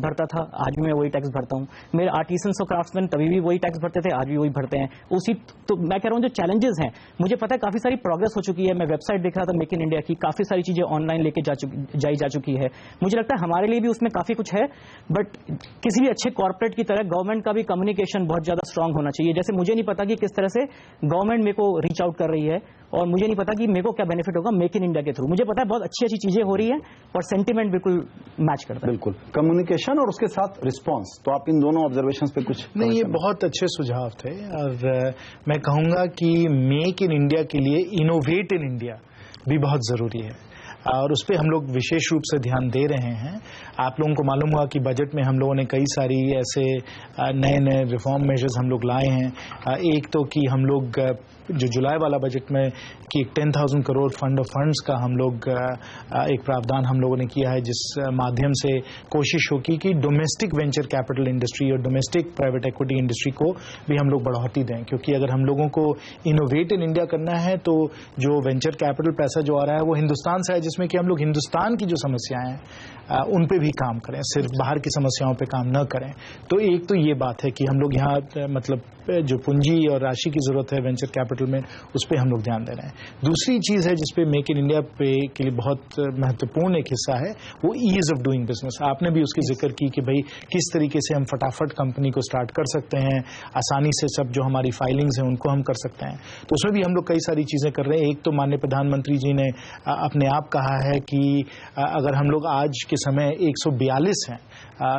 भरता था, आज भी मैं वही टैक्स भरता हूं। मेरे आर्टिसंस और क्राफ्ट्समैन तभी भी वही टैक्स भरते थे, आज भी वही भरते हैं। तो मैं कह रहा हूं जो चैलेंजेस हैं, मुझे पता है काफी सारी प्रोग्रेस हो चुकी है। मैं वेबसाइट देख रहा था मेक इन इंडिया की, काफी सारी चीजें ऑनलाइन लेके जाई जा चुकी है। मुझे लगता है हमारे लिए भी उसमें काफी कुछ है, बट किसी भी अच्छे कॉर्पोरेट की तरह गवर्नमेंट का भी कम्युनिकेशन बहुत ज्यादा स्ट्रांग होना चाहिए। जैसे मुझे नहीं पता कि किस तरह से गवर्नमेंट मेरे को रीच आउट कर रही है, और मुझे नहीं पता कि मेरे को क्या बेनिफिट होगा मेक इन इंडिया के थ्रू। मुझे पता है बहुत अच्छी अच्छी चीजें हो रही है और सेंटीमेंट बिल्कुल मैच करता है। बिल्कुल, कम्युनिकेशन और उसके साथ रिस्पांस। तो आप इन दोनों ऑब्जर्वेशंस पे कुछ नहीं, ये बहुत अच्छे सुझाव थे। और मैं कहूंगा कि मेक इन इंडिया के लिए इनोवेट इन इंडिया भी बहुत जरूरी है, और उस पर हम लोग विशेष रूप से ध्यान दे रहे हैं। आप लोगों को मालूम हुआ कि बजट में हम लोगों ने कई सारी ऐसे नए नए रिफॉर्म मेजर्स हम लोग लाए हैं। एक तो कि हम लोग जो जुलाई वाला बजट में कि 10,000 करोड़ फंड ऑफ फंड्स का हम लोग एक प्रावधान हम लोगों ने किया है, जिस माध्यम से कोशिश होगी कि डोमेस्टिक वेंचर कैपिटल इंडस्ट्री और डोमेस्टिक प्राइवेट इक्विटी इंडस्ट्री को भी हम लोग बढ़ोतरी दें। क्योंकि अगर हम लोगों को इनोवेट इन इंडिया करना है, तो जो वेंचर कैपिटल पैसा जो आ रहा है वो हिंदुस्तान से है, जिसमें कि हम लोग हिंदुस्तान की जो समस्याएं हैं उन पे भी काम करें, सिर्फ बाहर की समस्याओं पे काम न करें। तो एक तो ये बात है कि हम लोग यहाँ मतलब जो पूंजी और राशि की जरूरत है वेंचर कैपिटल में, उस पर हम लोग ध्यान दे रहे हैं। दूसरी चीज है जिसपे मेक इन इंडिया पे के लिए बहुत महत्वपूर्ण एक हिस्सा है, वो ईज ऑफ डूइंग बिजनेस। आपने भी उसकी जिक्र की कि भाई किस तरीके से हम फटाफट कंपनी को स्टार्ट कर सकते हैं, आसानी से सब जो हमारी फाइलिंग्स हैं उनको हम कर सकते हैं। तो उसमें भी हम लोग कई सारी चीजें कर रहे हैं। एक तो माननीय प्रधानमंत्री जी ने अपने आप कहा है कि अगर हम लोग आज के समय 142 हैं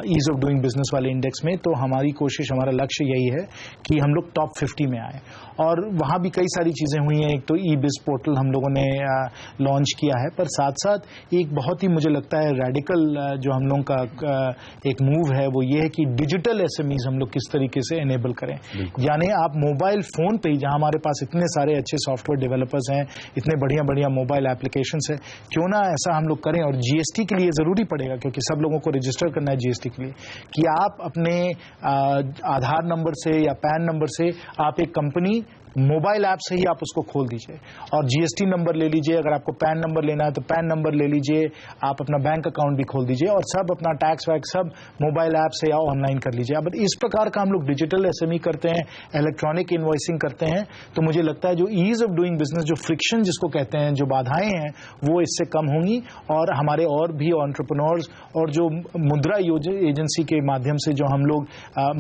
ईज ऑफ डूइंग बिजनेस वाले इंडेक्स में, तो हमारी कोशिश, हमारा लक्ष्य यही है कि हम लोग टॉप 50 में आए। और वहाँ भी कई सारी चीज़ें हुई हैं। एक तो ई बिज पोर्टल हम लोगों ने लॉन्च किया है, पर साथ साथ एक बहुत ही मुझे लगता है रेडिकल जो हम लोगों का एक मूव है, वो ये है कि डिजिटल एसएमईज हम लोग किस तरीके से एनेबल करें। यानी आप मोबाइल फोन पे ही, जहाँ हमारे पास इतने सारे अच्छे सॉफ्टवेयर डेवलपर्स हैं, इतने बढ़िया बढ़िया मोबाइल एप्लीकेशंस हैं, क्यों ना ऐसा हम लोग करें। और जीएसटी के लिए जरूरी पड़ेगा, क्योंकि सब लोगों को रजिस्टर करना है जीएसटी के लिए, कि आप अपने आधार नंबर से या पैन नंबर से आप एक कंपनी मोबाइल ऐप से ही आप उसको खोल दीजिए, और जीएसटी नंबर ले लीजिए। अगर आपको पैन नंबर लेना है तो पैन नंबर ले लीजिए, आप अपना बैंक अकाउंट भी खोल दीजिए, और सब अपना टैक्स वैक्स सब मोबाइल ऐप से या ऑनलाइन कर लीजिए। अब इस प्रकार का हम लोग डिजिटल एसएमई करते हैं, इलेक्ट्रॉनिक इनवॉइसिंग करते हैं, तो मुझे लगता है जो ईज ऑफ डूइंग बिजनेस, जो फ्रिक्शन जिसको कहते हैं, जो बाधाएं हैं, वो इससे कम होंगी। और हमारे और भी एंटरप्रेन्योर्स और जो मुद्रा एजेंसी के माध्यम से जो हम लोग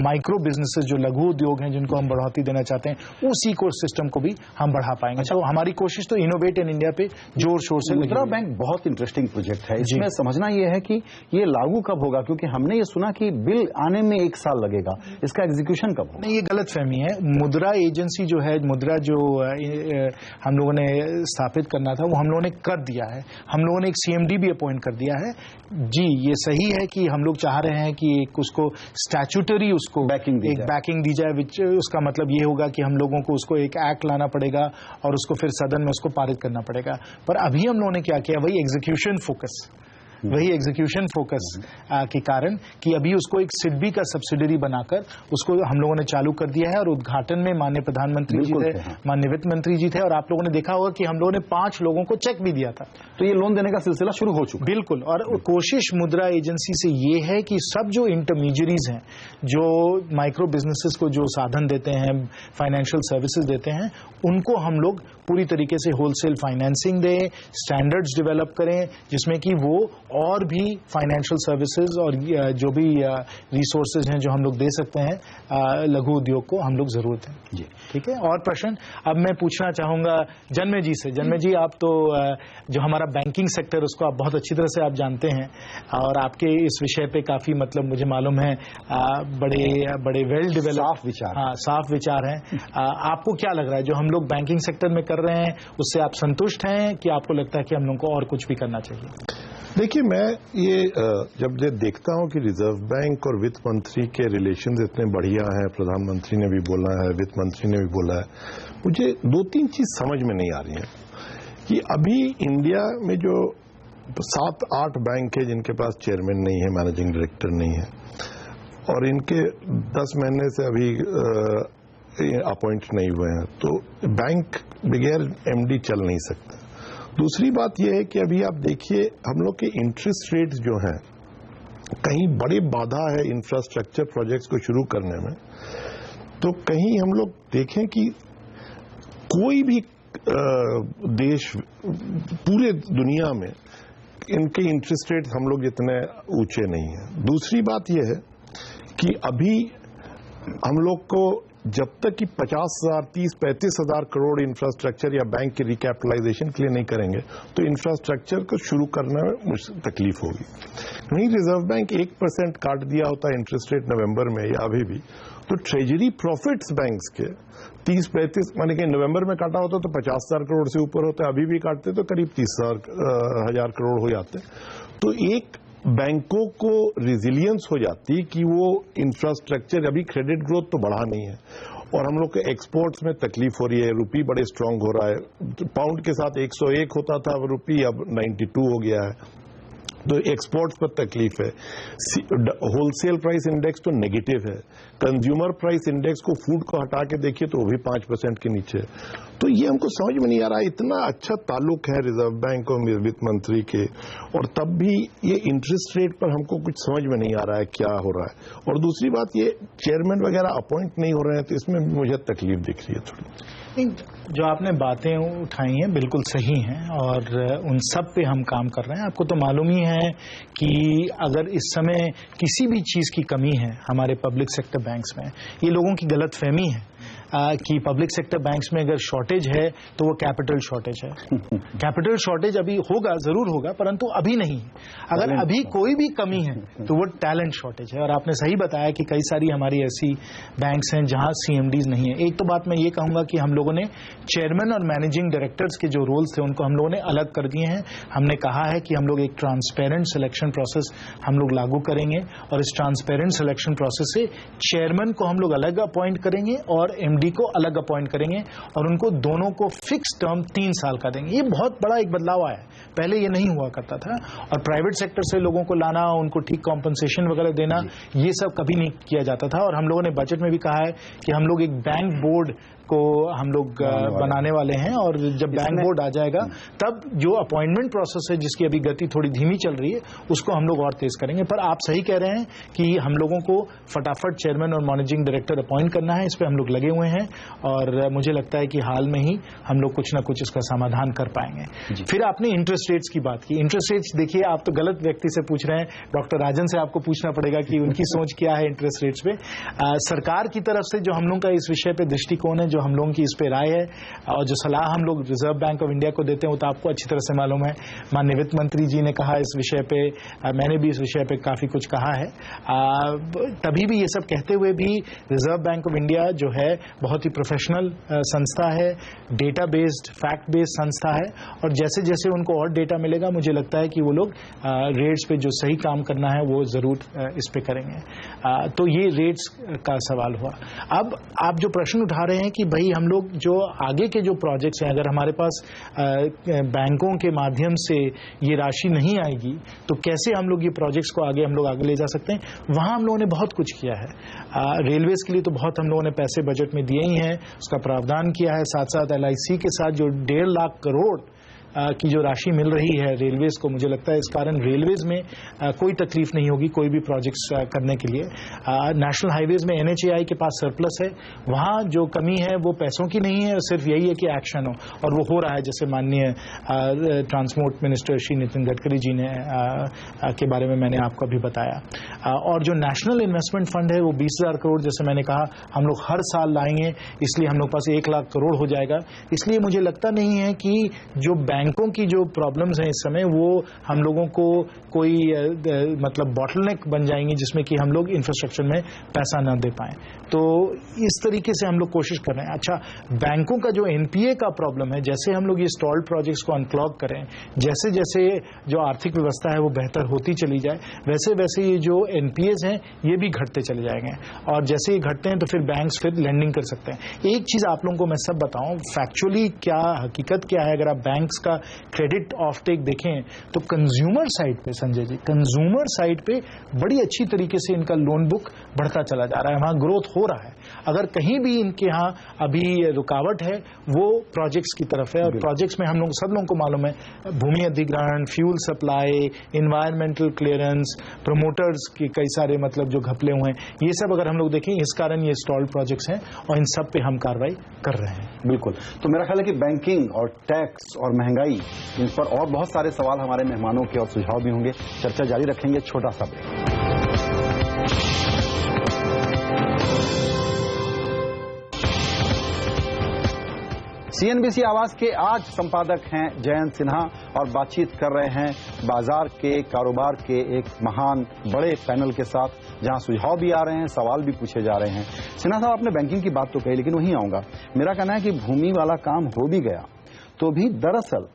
माइक्रो बिजनेसेस, जो लघु उद्योग हैं, जिनको हम बढ़ोतरी देना चाहते हैं, उसी इकोसिस्टम को भी हम बढ़ा पाएंगे। तो हमारी कोशिश तो इनोवेट इन इंडिया पे जोर शोर से। मुद्रा बैंक बहुत इंटरेस्टिंग प्रोजेक्ट है। इसमें समझना यह है कि ये लागू कब होगा, क्योंकि हमने ये सुना कि बिल आने में 1 साल लगेगा, इसका एग्जीक्यूशन कब होगा? नहीं, ये गलत फहमी है। मुद्रा एजेंसी जो है, मुद्रा जो हम लोगों ने स्थापित करना था वो हम लोगों ने कर दिया है। हम लोगों ने एक CMD भी अपॉइंट कर दिया है। जी, ये सही है कि हम लोग चाह रहे हैं कि एक उसको स्टैट्यूटरी उसको बैकिंग दी जाए, विच उसका मतलब ये होगा कि हम लोगों को उसको एक एक्ट लाना पड़ेगा और उसको फिर सदन में उसको पारित करना पड़ेगा। पर अभी हम लोगों ने क्या किया, वही एग्जीक्यूशन फोकस के कारण कि अभी उसको एक सिडबी का सब्सिडरी बनाकर उसको हम लोगों ने चालू कर दिया है। और उद्घाटन में माननीय प्रधानमंत्री जी थे, माननीय वित्त मंत्री जी थे, और आप लोगों ने देखा होगा कि हम लोगों ने 5 लोगों को चेक भी दिया था। तो ये लोन देने का सिलसिला शुरू हो चुका है। बिल्कुल। और कोशिश मुद्रा एजेंसी से ये है कि सब जो इंटरमीडियरीज हैं, जो माइक्रो बिजनेसेस को जो साधन देते हैं, फाइनेंशियल सर्विसेज देते हैं, उनको हम लोग पूरी तरीके से होलसेल फाइनेंसिंग दें, स्टैंडर्ड्स डेवलप करें जिसमें कि वो और भी फाइनेंशियल सर्विसेज और जो भी रिसोर्सेज हैं जो हम लोग दे सकते हैं लघु उद्योग को, हम लोग जरूर दें। जी, ठीक है। और प्रश्न अब मैं पूछना चाहूंगा जन्मे जी से। जन्मे जी, आप तो जो हमारा बैंकिंग सेक्टर उसको आप बहुत अच्छी तरह से आप जानते हैं और आपके इस विषय पे काफी मतलब मुझे मालूम है बड़े वेल डेवलप साफ विचार हैं। आपको क्या लग रहा है जो हम लोग बैंकिंग सेक्टर में कर रहे हैं उससे आप संतुष्ट हैं कि आपको लगता है कि हम लोगों को और कुछ भी करना चाहिए? देखिए, मैं ये जब देखता हूं कि रिजर्व बैंक और वित्त मंत्री के रिलेशंस इतने बढ़िया हैं, प्रधानमंत्री ने भी बोला है, वित्त मंत्री ने भी बोला है, मुझे 2-3 चीज समझ में नहीं आ रही है कि अभी इंडिया में जो 7-8 बैंक है जिनके पास चेयरमैन नहीं है, मैनेजिंग डायरेक्टर नहीं है, और इनके 10 महीने से अभी अपॉइंट नहीं हुए हैं, तो बैंक बगैर MD चल नहीं सकता। दूसरी बात यह है कि अभी आप देखिए हम लोग के इंटरेस्ट रेट्स जो हैं, कहीं बड़ी बाधा है इंफ्रास्ट्रक्चर प्रोजेक्ट्स को शुरू करने में। तो कहीं हम लोग देखें कि कोई भी देश पूरे दुनिया में इनके इंटरेस्ट रेट हम लोग जितने ऊंचे नहीं हैं। दूसरी बात यह है कि अभी हम लोग को जब तक कि 50,000, 30-35,000 करोड़ इंफ्रास्ट्रक्चर या बैंक की रिकैपिटलाइजेशन के लिए नहीं करेंगे तो इंफ्रास्ट्रक्चर को शुरू करने में तकलीफ होगी। नहीं, रिजर्व बैंक 1% काट दिया होता इंटरेस्ट रेट नवंबर में या अभी भी, तो ट्रेजरी प्रॉफिट्स बैंक्स के 30-35 माने कि नवंबर में काटा होता तो 50,000 करोड़ से ऊपर होता, अभी भी काटते तो करीब 30,000 करोड़ हो जाते। तो एक बैंकों को रिजिलियंस हो जाती कि वो इंफ्रास्ट्रक्चर, अभी क्रेडिट ग्रोथ तो बढ़ा नहीं है और हम लोग के एक्सपोर्ट्स में तकलीफ हो रही है, रुपी बड़े स्ट्रांग हो रहा है, पाउंड के साथ 101 होता था रुपी, अब 92 हो गया है, तो एक्सपोर्ट्स पर तकलीफ है। होलसेल प्राइस इंडेक्स तो नेगेटिव है, कंज्यूमर प्राइस इंडेक्स को फूड को हटा के देखिए तो वो भी 5% के नीचे। तो ये हमको समझ में नहीं आ रहा, इतना अच्छा ताल्लुक है रिजर्व बैंक और वित्त मंत्री के, और तब भी ये इंटरेस्ट रेट पर हमको कुछ समझ में नहीं आ रहा है क्या हो रहा है। और दूसरी बात, ये चेयरमैन वगैरह अपॉइंट नहीं हो रहे हैं, तो इसमें मुझे तकलीफ दिख रही है थोड़ी। जो आपने बातें उठाई हैं बिल्कुल सही हैं और उन सब पे हम काम कर रहे हैं। आपको तो मालूम ही है कि अगर इस समय किसी भी चीज़ की कमी है हमारे पब्लिक सेक्टर बैंक्स में, ये लोगों की गलत फहमी है कि पब्लिक सेक्टर बैंक्स में अगर शॉर्टेज है तो वो कैपिटल शॉर्टेज है। कैपिटल शॉर्टेज अभी होगा, जरूर होगा, परंतु अभी नहीं। अगर अभी कोई भी कमी है तो वो टैलेंट शॉर्टेज है। और आपने सही बताया कि कई सारी हमारी ऐसी बैंक्स हैं जहां CMDs नहीं है। एक तो बात मैं ये कहूंगा कि हम लोगों ने चेयरमैन और मैनेजिंग डायरेक्टर्स के जो रोल्स थे उनको हम लोगों ने अलग कर दिए हैं। हमने कहा है कि हम लोग एक ट्रांसपेरेंट सिलेक्शन प्रोसेस हम लोग लागू करेंगे और इस ट्रांसपेरेंट सिलेक्शन प्रोसेस से चेयरमैन को हम लोग अलग अपॉइंट करेंगे और MD को अलग अपॉइंट करेंगे और उनको दोनों को फिक्स टर्म 3 साल का देंगे। ये बहुत बड़ा एक बदलाव आया है, पहले ये नहीं हुआ करता था। और प्राइवेट सेक्टर से लोगों को लाना, उनको ठीक कॉम्पनसेशन वगैरह देना, ये सब कभी नहीं किया जाता था। और हम लोगों ने बजट में भी कहा है कि हम लोग एक बैंक बोर्ड को हम लोग बनाने वाले हैं और जब बैंक बोर्ड आ जाएगा तब जो अपॉइंटमेंट प्रोसेस है जिसकी अभी गति थोड़ी धीमी चल रही है उसको हम लोग और तेज करेंगे। पर आप सही कह रहे हैं कि हम लोगों को फटाफट चेयरमैन और मैनेजिंग डायरेक्टर अपॉइंट करना है, इस पर हम लोग लगे हुए हैं और मुझे लगता है कि हाल में ही हम लोग कुछ ना कुछ इसका समाधान कर पाएंगे। फिर आपने इंटरेस्ट रेट्स की बात की। इंटरेस्ट रेट्स देखिए, आप तो गलत व्यक्ति से पूछ रहे हैं, डॉक्टर राजन से आपको पूछना पड़ेगा कि उनकी सोच क्या है इंटरेस्ट रेट्स पे। सरकार की तरफ से जो हम लोग का इस विषय पे दृष्टिकोण है, जो जो हम लोगों की इस पे राय है और जो सलाह हम लोग रिजर्व बैंक ऑफ इंडिया को देते हैं वो तो आपको अच्छी तरह से मालूम है। माननीय वित्त मंत्री जी ने कहा इस विषय पे, मैंने भी इस विषय पे काफी कुछ कहा है। तभी भी ये सब कहते हुए भी रिजर्व बैंक ऑफ इंडिया जो है बहुत ही प्रोफेशनल संस्था है, डेटा बेस्ड, फैक्ट बेस्ड संस्था है, और जैसे जैसे उनको और डेटा मिलेगा मुझे लगता है कि वो लोग रेट्स पे जो सही काम करना है वो जरूर इस पे करेंगे। तो ये रेट्स का सवाल हुआ। अब आप जो प्रश्न उठा रहे हैं कि भाई हम लोग जो आगे के जो प्रोजेक्ट्स हैं, अगर हमारे पास बैंकों के माध्यम से ये राशि नहीं आएगी तो कैसे हम लोग ये प्रोजेक्ट्स को हम लोग आगे ले जा सकते हैं। वहां हम लोगों ने बहुत कुछ किया है। रेलवेज के लिए तो बहुत हम लोगों ने पैसे बजट में दिए ही हैं, उसका प्रावधान किया है। साथ साथ LIC के साथ जो 1.5 लाख करोड़ की जो राशि मिल रही है रेलवेज को, मुझे लगता है इस कारण रेलवेज में कोई तकलीफ नहीं होगी कोई भी प्रोजेक्ट्स करने के लिए। नेशनल हाईवेज में NHAI के पास सरप्लस है, वहां जो कमी है वो पैसों की नहीं है, सिर्फ यही है कि एक्शन हो, और वो हो रहा है। जैसे माननीय ट्रांसपोर्ट मिनिस्टर श्री नितिन गडकरी जी ने के बारे में मैंने आपको अभी बताया। और जो नेशनल इन्वेस्टमेंट फंड है वो 20,000 करोड़ जैसे मैंने कहा हम लोग हर साल लाएंगे, इसलिए हम लोग पास 1 लाख करोड़ हो जाएगा। इसलिए मुझे लगता नहीं है कि जो बैंकों की जो प्रॉब्लम्स हैं इस समय वो हम लोगों को कोई मतलब बॉटलनेक बन जाएंगी जिसमें कि हम लोग इंफ्रास्ट्रक्चर में पैसा न दे पाएं। तो इस तरीके से हम लोग कोशिश कर रहे हैं। अच्छा, बैंकों का जो NPA का प्रॉब्लम है, जैसे हम लोग ये स्टॉल्ड प्रोजेक्ट्स को अनक्लॉग करें, जैसे जैसे जो आर्थिक व्यवस्था है वो बेहतर होती चली जाए, वैसे वैसे ये जो NPAs हैं ये भी घटते चले जाएंगे, और जैसे ये घटते हैं तो फिर बैंक्स फिर लेंडिंग कर सकते हैं। एक चीज आप लोगों को मैं सब बताऊं, फैक्चुअली क्या हकीकत क्या है, अगर आप बैंक्स का क्रेडिट ऑफ टेक देखें तो कंज्यूमर साइड पे, संजय जी, कंज्यूमर साइड पे बड़ी अच्छी तरीके से इनका लोन बुक बढ़ता चला जा रहा है, वहां ग्रोथ हो रहा है। अगर कहीं भी इनके यहाँ अभी रुकावट है वो प्रोजेक्ट्स की तरफ है, और प्रोजेक्ट्स में हम लोग सब लोगों को मालूम है भूमि अधिग्रहण, fuel supply, environmental clearance, promoters के कई सारे मतलब जो घपले हुए हैं, ये सब अगर हम लोग देखें इस कारण ये स्टॉल्ड प्रोजेक्ट्स हैं और इन सब पे हम कार्रवाई कर रहे हैं। बिल्कुल। तो मेरा ख्याल है कि बैंकिंग और टैक्स और महंगाई, इन पर और बहुत सारे सवाल हमारे मेहमानों के और सुझाव भी होंगे। चर्चा जारी रखेंगे, छोटा सा ब्रेक। CNBC आवाज के आज संपादक हैं जयंत सिन्हा और बातचीत कर रहे हैं बाजार के कारोबार के एक महान बड़े पैनल के साथ, जहां सुझाव भी आ रहे हैं, सवाल भी पूछे जा रहे हैं। सिन्हा साहब, आपने बैंकिंग की बात तो कही, लेकिन वहीं आऊंगा। मेरा कहना है कि भूमि वाला काम हो भी गया तो भी दरअसल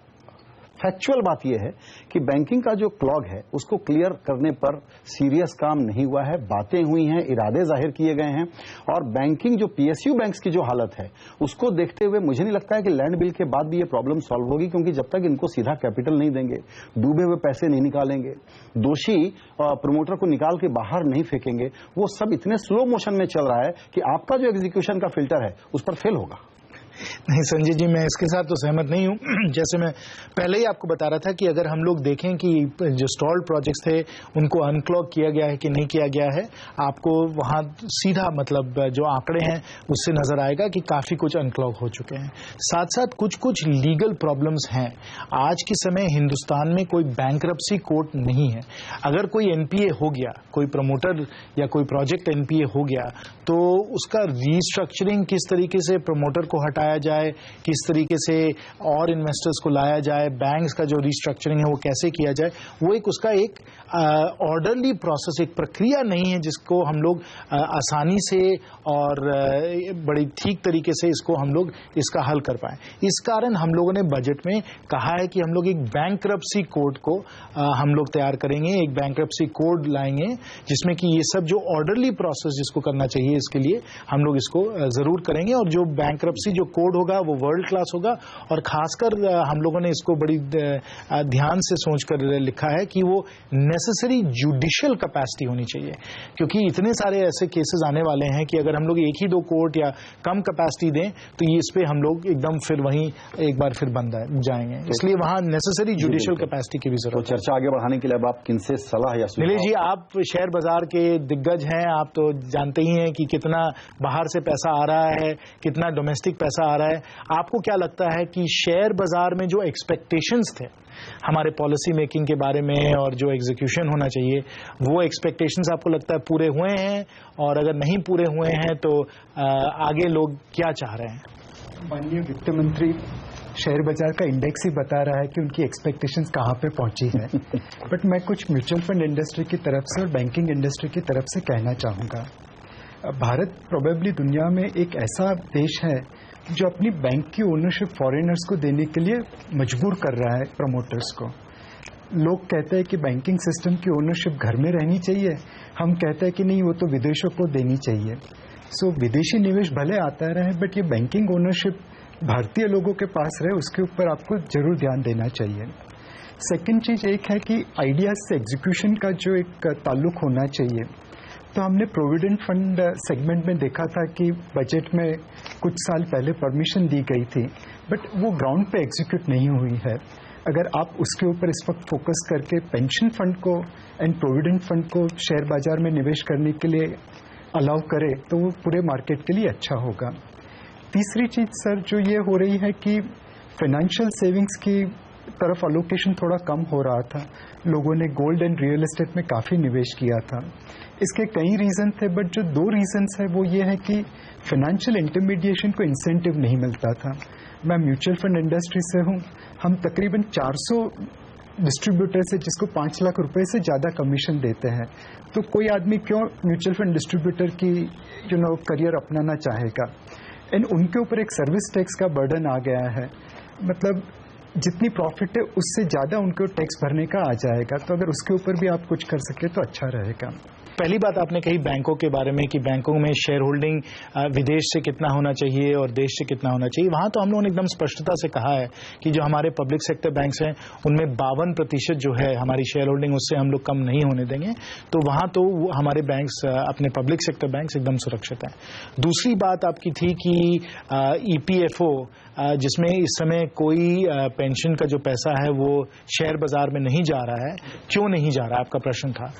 फैक्चुअल बात यह है कि बैंकिंग का जो क्लॉग है उसको क्लियर करने पर सीरियस काम नहीं हुआ है। बातें हुई हैं, इरादे जाहिर किए गए हैं, और बैंकिंग जो PSU बैंक्स की जो हालत है उसको देखते हुए मुझे नहीं लगता है कि लैंड बिल के बाद भी ये प्रॉब्लम सॉल्व होगी, क्योंकि जब तक इनको सीधा कैपिटल नहीं देंगे, डूबे हुए पैसे नहीं निकालेंगे, दोषी प्रमोटर को निकाल के बाहर नहीं फेंकेंगे, वो सब इतने स्लो मोशन में चल रहा है कि आपका जो एग्जीक्यूशन का फिल्टर है उस पर फेल होगा। नहीं संजय जी, मैं इसके साथ तो सहमत नहीं हूं। जैसे मैं पहले ही आपको बता रहा था कि अगर हम लोग देखें कि जो स्टॉल्ड प्रोजेक्ट्स थे उनको अनक्लॉग किया गया है कि नहीं किया गया है, आपको वहां सीधा मतलब जो आंकड़े हैं उससे नजर आएगा कि काफी कुछ अनक्लॉग हो चुके हैं। साथ साथ कुछ कुछ लीगल प्रॉब्लम्स हैं। आज के समय हिंदुस्तान में कोई बैंक्रप्सी कोर्ट नहीं है। अगर कोई NPA हो गया, कोई प्रमोटर या कोई प्रोजेक्ट NPA हो गया, तो उसका रीस्ट्रक्चरिंग किस तरीके से प्रमोटर को हटाया जाए, किस तरीके से और इन्वेस्टर्स को लाया जाए, बैंक्स का जो रीस्ट्रक्चरिंग है वो कैसे किया जाए, वो एक उसका एक ऑर्डरली प्रोसेस, एक प्रक्रिया नहीं है जिसको हम लोग आसानी से और बड़ी ठीक तरीके से इसको हम लोग इसका हल कर पाए। इस कारण हम लोगों ने बजट में कहा है कि हम लोग एक बैंक्रप्सी कोड को हम लोग तैयार करेंगे, एक बैंक्रप्सी कोड लाएंगे जिसमें कि ये सब जो ऑर्डरली प्रोसेस जिसको करना चाहिए इसके लिए हम लोग इसको जरूर करेंगे। और जो बैंक्रप्सी जो कोड होगा वो वर्ल्ड क्लास होगा, और खासकर हम लोगों ने इसको बड़ी ध्यान से सोचकर लिखा है कि वो नेसेसरी जुडिशियल कैपेसिटी होनी चाहिए, क्योंकि इतने सारे ऐसे केसेस आने वाले हैं कि अगर हम लोग एक ही दो कोर्ट या कम कैपेसिटी दें तो ये इस पे हम लोग एकदम फिर वहीं एक बार फिर बंद जाएंगे। इसलिए वहां नेसेसरी जुडिशियल कैपेसिटी की भी जरूरत है। तो चर्चा आगे बढ़ाने के लिए अब आप किनसे सलाह या नीलेश जी, आप शेयर बाजार के दिग्गज हैं, आप तो जानते ही हैं कि कितना बाहर से पैसा आ रहा है, कितना डोमेस्टिक पैसा आ रहा है। आपको क्या लगता है कि शेयर बाजार में जो एक्सपेक्टेशंस थे हमारे पॉलिसी मेकिंग के बारे में और जो एग्जीक्यूशन होना चाहिए, वो एक्सपेक्टेशंस आपको लगता है पूरे हुए हैं? और अगर नहीं पूरे हुए हैं तो आगे लोग क्या चाह रहे हैं? माननीय वित्त मंत्री शेयर बाजार का इंडेक्स ही बता रहा है कि उनकी एक्सपेक्टेशंस कहाँ पे पहुंची है। बट मैं कुछ म्यूचुअल फंड इंडस्ट्री की तरफ से और बैंकिंग इंडस्ट्री की तरफ से कहना चाहूँगा, भारत प्रोबेबली दुनिया में एक ऐसा देश है जो अपनी बैंक की ओनरशिप फॉरेनर्स को देने के लिए मजबूर कर रहा है प्रमोटर्स को। लोग कहते हैं कि बैंकिंग सिस्टम की ओनरशिप घर में रहनी चाहिए, हम कहते हैं कि नहीं, वो तो विदेशों को देनी चाहिए। सो विदेशी निवेश भले आता रहे, बट ये बैंकिंग ओनरशिप भारतीय लोगों के पास रहे, उसके ऊपर आपको जरूर ध्यान देना चाहिए। सेकंड चीज एक है कि आइडियाज से एग्जीक्यूशन का जो एक ताल्लुक होना चाहिए। तो हमने प्रोविडेंट फंड सेगमेंट में देखा था कि बजट में कुछ साल पहले परमिशन दी गई थी, बट वो ग्राउंड पे एग्जीक्यूट नहीं हुई है। अगर आप उसके ऊपर इस वक्त फोकस करके पेंशन फंड को एंड प्रोविडेंट फंड को शेयर बाजार में निवेश करने के लिए अलाउ करें तो वो पूरे मार्केट के लिए अच्छा होगा। तीसरी चीज सर जो ये हो रही है कि फाइनेंशियल सेविंग्स की तरफ अलोकेशन थोड़ा कम हो रहा था, लोगों ने गोल्ड एंड रियल एस्टेट में काफ़ी निवेश किया था। इसके कई रीज़न थे, बट जो 2 रीजन्स है वो ये है कि फाइनेंशियल इंटरमीडिएशन को इंसेंटिव नहीं मिलता था। मैं म्यूचुअल फंड इंडस्ट्री से हूँ, हम तकरीबन 400 डिस्ट्रीब्यूटर से जिसको 5 लाख रुपए से ज़्यादा कमीशन देते हैं, तो कोई आदमी क्यों म्यूचुअल फंड डिस्ट्रीब्यूटर की करियर अपनाना चाहेगा। एंड उनके ऊपर एक सर्विस टैक्स का बर्डन आ गया है, मतलब जितनी प्रॉफिट है उससे ज़्यादा उनको टैक्स भरने का आ जाएगा। तो अगर उसके ऊपर भी आप कुछ कर सके तो अच्छा रहेगा। पहली बात आपने कही बैंकों के बारे में कि बैंकों में शेयर होल्डिंग विदेश से कितना होना चाहिए और देश से कितना होना चाहिए। वहां तो हम लोगों ने एकदम स्पष्टता से कहा है कि जो हमारे पब्लिक सेक्टर बैंक्स हैं उनमें 52% जो है हमारी शेयर होल्डिंग, उससे हम लोग कम नहीं होने देंगे। तो वहां तो हमारे बैंक्स, अपने पब्लिक सेक्टर बैंक्स एकदम सुरक्षित हैं। दूसरी बात आपकी थी कि EPFO जिसमें इस समय कोई पेंशन का जो पैसा है वो शेयर बाजार में नहीं जा रहा है, क्यों नहीं जा रहा है आपका प्रश्न था।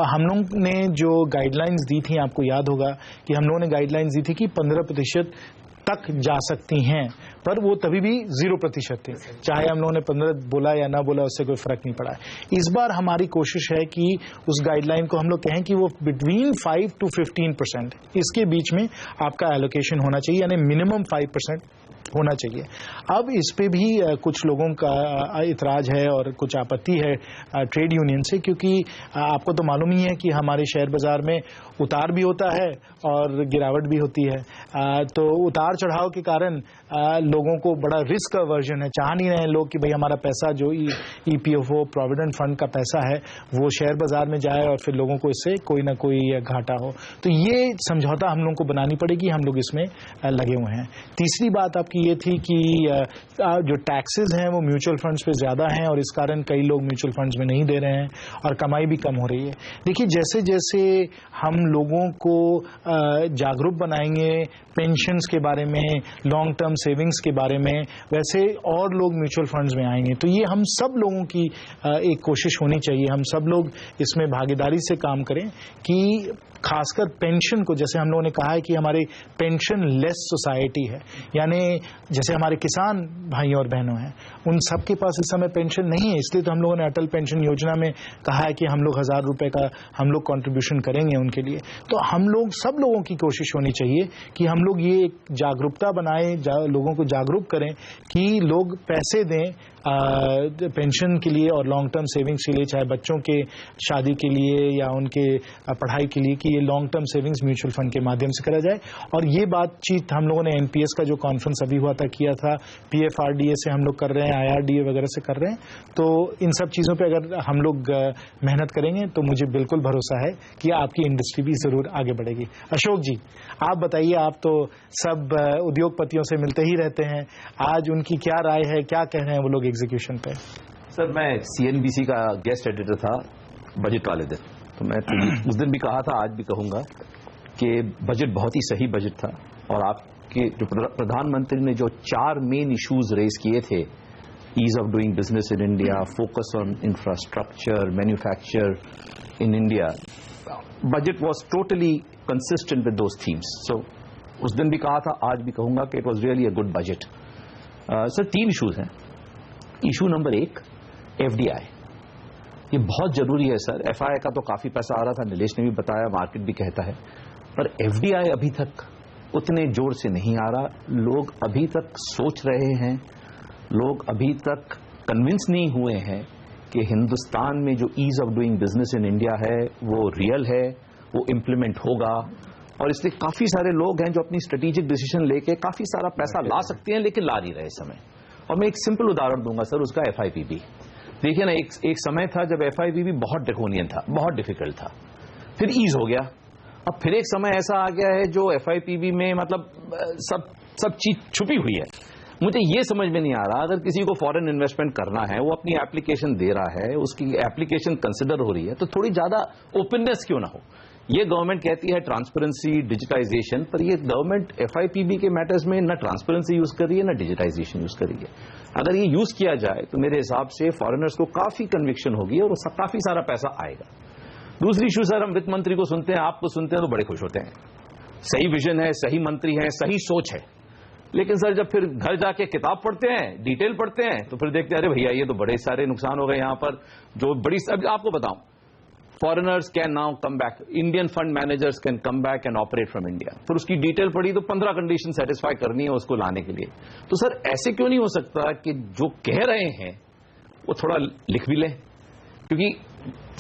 हम लोग ने जो गाइडलाइंस दी थी, आपको याद होगा कि हम लोगों ने गाइडलाइंस दी थी कि 15% तक जा सकती हैं, पर वो तभी भी 0% थे। चाहे हम लोगों ने 15 बोला या ना बोला, उससे कोई फर्क नहीं पड़ा। इस बार हमारी कोशिश है कि उस गाइडलाइन को हम लोग कहें कि वो बिटवीन 5 to 15% इसके बीच में आपका एलोकेशन होना चाहिए, यानी मिनिमम 5% होना चाहिए। अब इस पे भी कुछ लोगों का इतराज है और कुछ आपत्ति है ट्रेड यूनियन से, क्योंकि आपको तो मालूम ही है कि हमारे शेयर बाजार में उतार भी होता है और गिरावट भी होती है। तो उतार चढ़ाव के कारण लोगों को बड़ा रिस्क अवर्जन है, चाह नहीं रहे लोग कि भाई हमारा पैसा जो EPFO प्रोविडेंट फंड का पैसा है वो शेयर बाजार में जाए और फिर लोगों को इससे कोई ना कोई घाटा हो। तो ये समझौता हम लोगों को बनानी पड़ेगी, हम लोग इसमें लगे हुए हैं। तीसरी बात आपकी ये थी कि जो टैक्सेस हैं वो म्यूचुअल फंड्स पे ज्यादा हैं और इस कारण कई लोग म्यूचुअल फंड्स में नहीं दे रहे हैं और कमाई भी कम हो रही है। देखिए, जैसे जैसे हम लोगों को जागरूक बनाएंगे पेंशन्स के बारे में, लॉन्ग टर्म सेविंग्स के बारे में, वैसे और लोग म्यूचुअल फंड्स में आएंगे। तो ये हम सब लोगों की एक कोशिश होनी चाहिए, हम सब लोग इसमें भागीदारी से काम करें कि खासकर पेंशन को, जैसे हम लोगों ने कहा है कि हमारी पेंशन लेस सोसाइटी है, यानी जैसे हमारे किसान भाई और बहनों हैं उन सब के पास इस समय पेंशन नहीं है, इसलिए तो हम लोगों ने अटल पेंशन योजना में कहा है कि हम लोग 1000 रुपए का हम लोग कंट्रीब्यूशन करेंगे उनके लिए। तो हम लोग सब लोगों की कोशिश होनी चाहिए कि हम लोग ये जागरूकता बनाएं, लोगों को जागरूक करें कि लोग पैसे दें पेंशन के लिए और लॉन्ग टर्म सेविंग्स के लिए, चाहे बच्चों के शादी के लिए या उनके पढ़ाई के लिए, कि ये long term savings mutual fund के माध्यम से करा जाए। और ये बातचीत हम लोगों ने NPS का जो कॉन्फ्रेंस अभी हुआ था किया था, PFRDA से हम लोग कर रहे हैं, IRDA वगैरह से कर रहे हैं। तो इन सब चीज़ों पर अगर हम लोग मेहनत करेंगे तो मुझे बिल्कुल भरोसा है कि आपकी इंडस्ट्री भी जरूर आगे बढ़ेगी। अशोक जी, आप बताइए, आप तो सब उद्योगपतियों से मिलते ही रहते हैं, आज उनकी क्या राय है, क्या कह रहे हैं वो लोग एग्जीक्यूशन पे? सर, मैं CNBC का गेस्ट एडिटर था बजट वाले दिन, तो मैं उस दिन भी कहा था, आज भी कहूंगा कि बजट बहुत ही सही बजट था। और आपके जो प्रधानमंत्री ने जो 4 मेन इश्यूज रेज किए थे, ease of doing business in India, focus on infrastructure, manufacture in India, budget was totally consistent with those themes. So उस दिन भी कहा था, आज भी कहूंगा कि it was really a good budget. Sir, 3 issues हैं। इशू नंबर 1 FDI, ये बहुत जरूरी है सर। FII का तो काफी पैसा आ रहा था, नीलेश ने भी बताया, मार्केट भी कहता है, पर FDI अभी तक उतने जोर से नहीं आ रहा। लोग अभी तक सोच रहे हैं, लोग अभी तक कन्विंस नहीं हुए हैं कि हिंदुस्तान में जो ease of doing business in India है वो रियल है, वो इंप्लीमेंट होगा। और इसलिए काफी सारे लोग हैं जो अपनी स्ट्रेटेजिक डिसीजन लेके काफी सारा पैसा ला सकते हैं, लेकिन ला नहीं रहे इस समय। और मैं एक सिंपल उदाहरण दूंगा सर, उसका FIPB। देखिए ना, एक समय था जब FIPB बहुत ड्रैकोनियन था, बहुत डिफिकल्ट था, फिर ईज हो गया। अब फिर एक समय ऐसा आ गया है जो FIPB में मतलब सब चीज छुपी हुई है। मुझे ये समझ में नहीं आ रहा, अगर किसी को फॉरेन इन्वेस्टमेंट करना है, वो अपनी एप्लीकेशन दे रहा है, उसकी एप्लीकेशन कंसिडर हो रही है, तो थोड़ी ज्यादा ओपननेस क्यों ना हो। ये गवर्नमेंट कहती है ट्रांसपेरेंसी, डिजिटाइजेशन, पर ये गवर्नमेंट FIPB के मैटर्स में न ट्रांसपेरेंसी यूज कर रही है, न डिजिटाइजेशन यूज कर रही है। अगर ये यूज किया जाए तो मेरे हिसाब से फॉरेनर्स को काफी कन्विक्शन होगी और काफी सारा पैसा आएगा। दूसरी इशू सर, हम वित्त मंत्री को सुनते हैं, आपको सुनते हैं तो बड़े खुश होते हैं, सही विजन है, सही मंत्री है, सही सोच है। लेकिन सर जब फिर घर जाके किताब पढ़ते हैं, डिटेल पढ़ते हैं, तो फिर देखते हैं अरे भैया ये तो बड़े सारे नुकसान हो गए यहाँ पर। जो बड़ी, अब आपको बताऊं, foreigners can now come back, Indian fund managers can come back and operate from India. फिर उसकी डिटेल पढ़ी तो 15 कंडीशन सेटिस्फाई करनी है उसको लाने के लिए। तो सर ऐसे क्यों नहीं हो सकता कि जो कह रहे हैं वो थोड़ा लिख भी लें, क्योंकि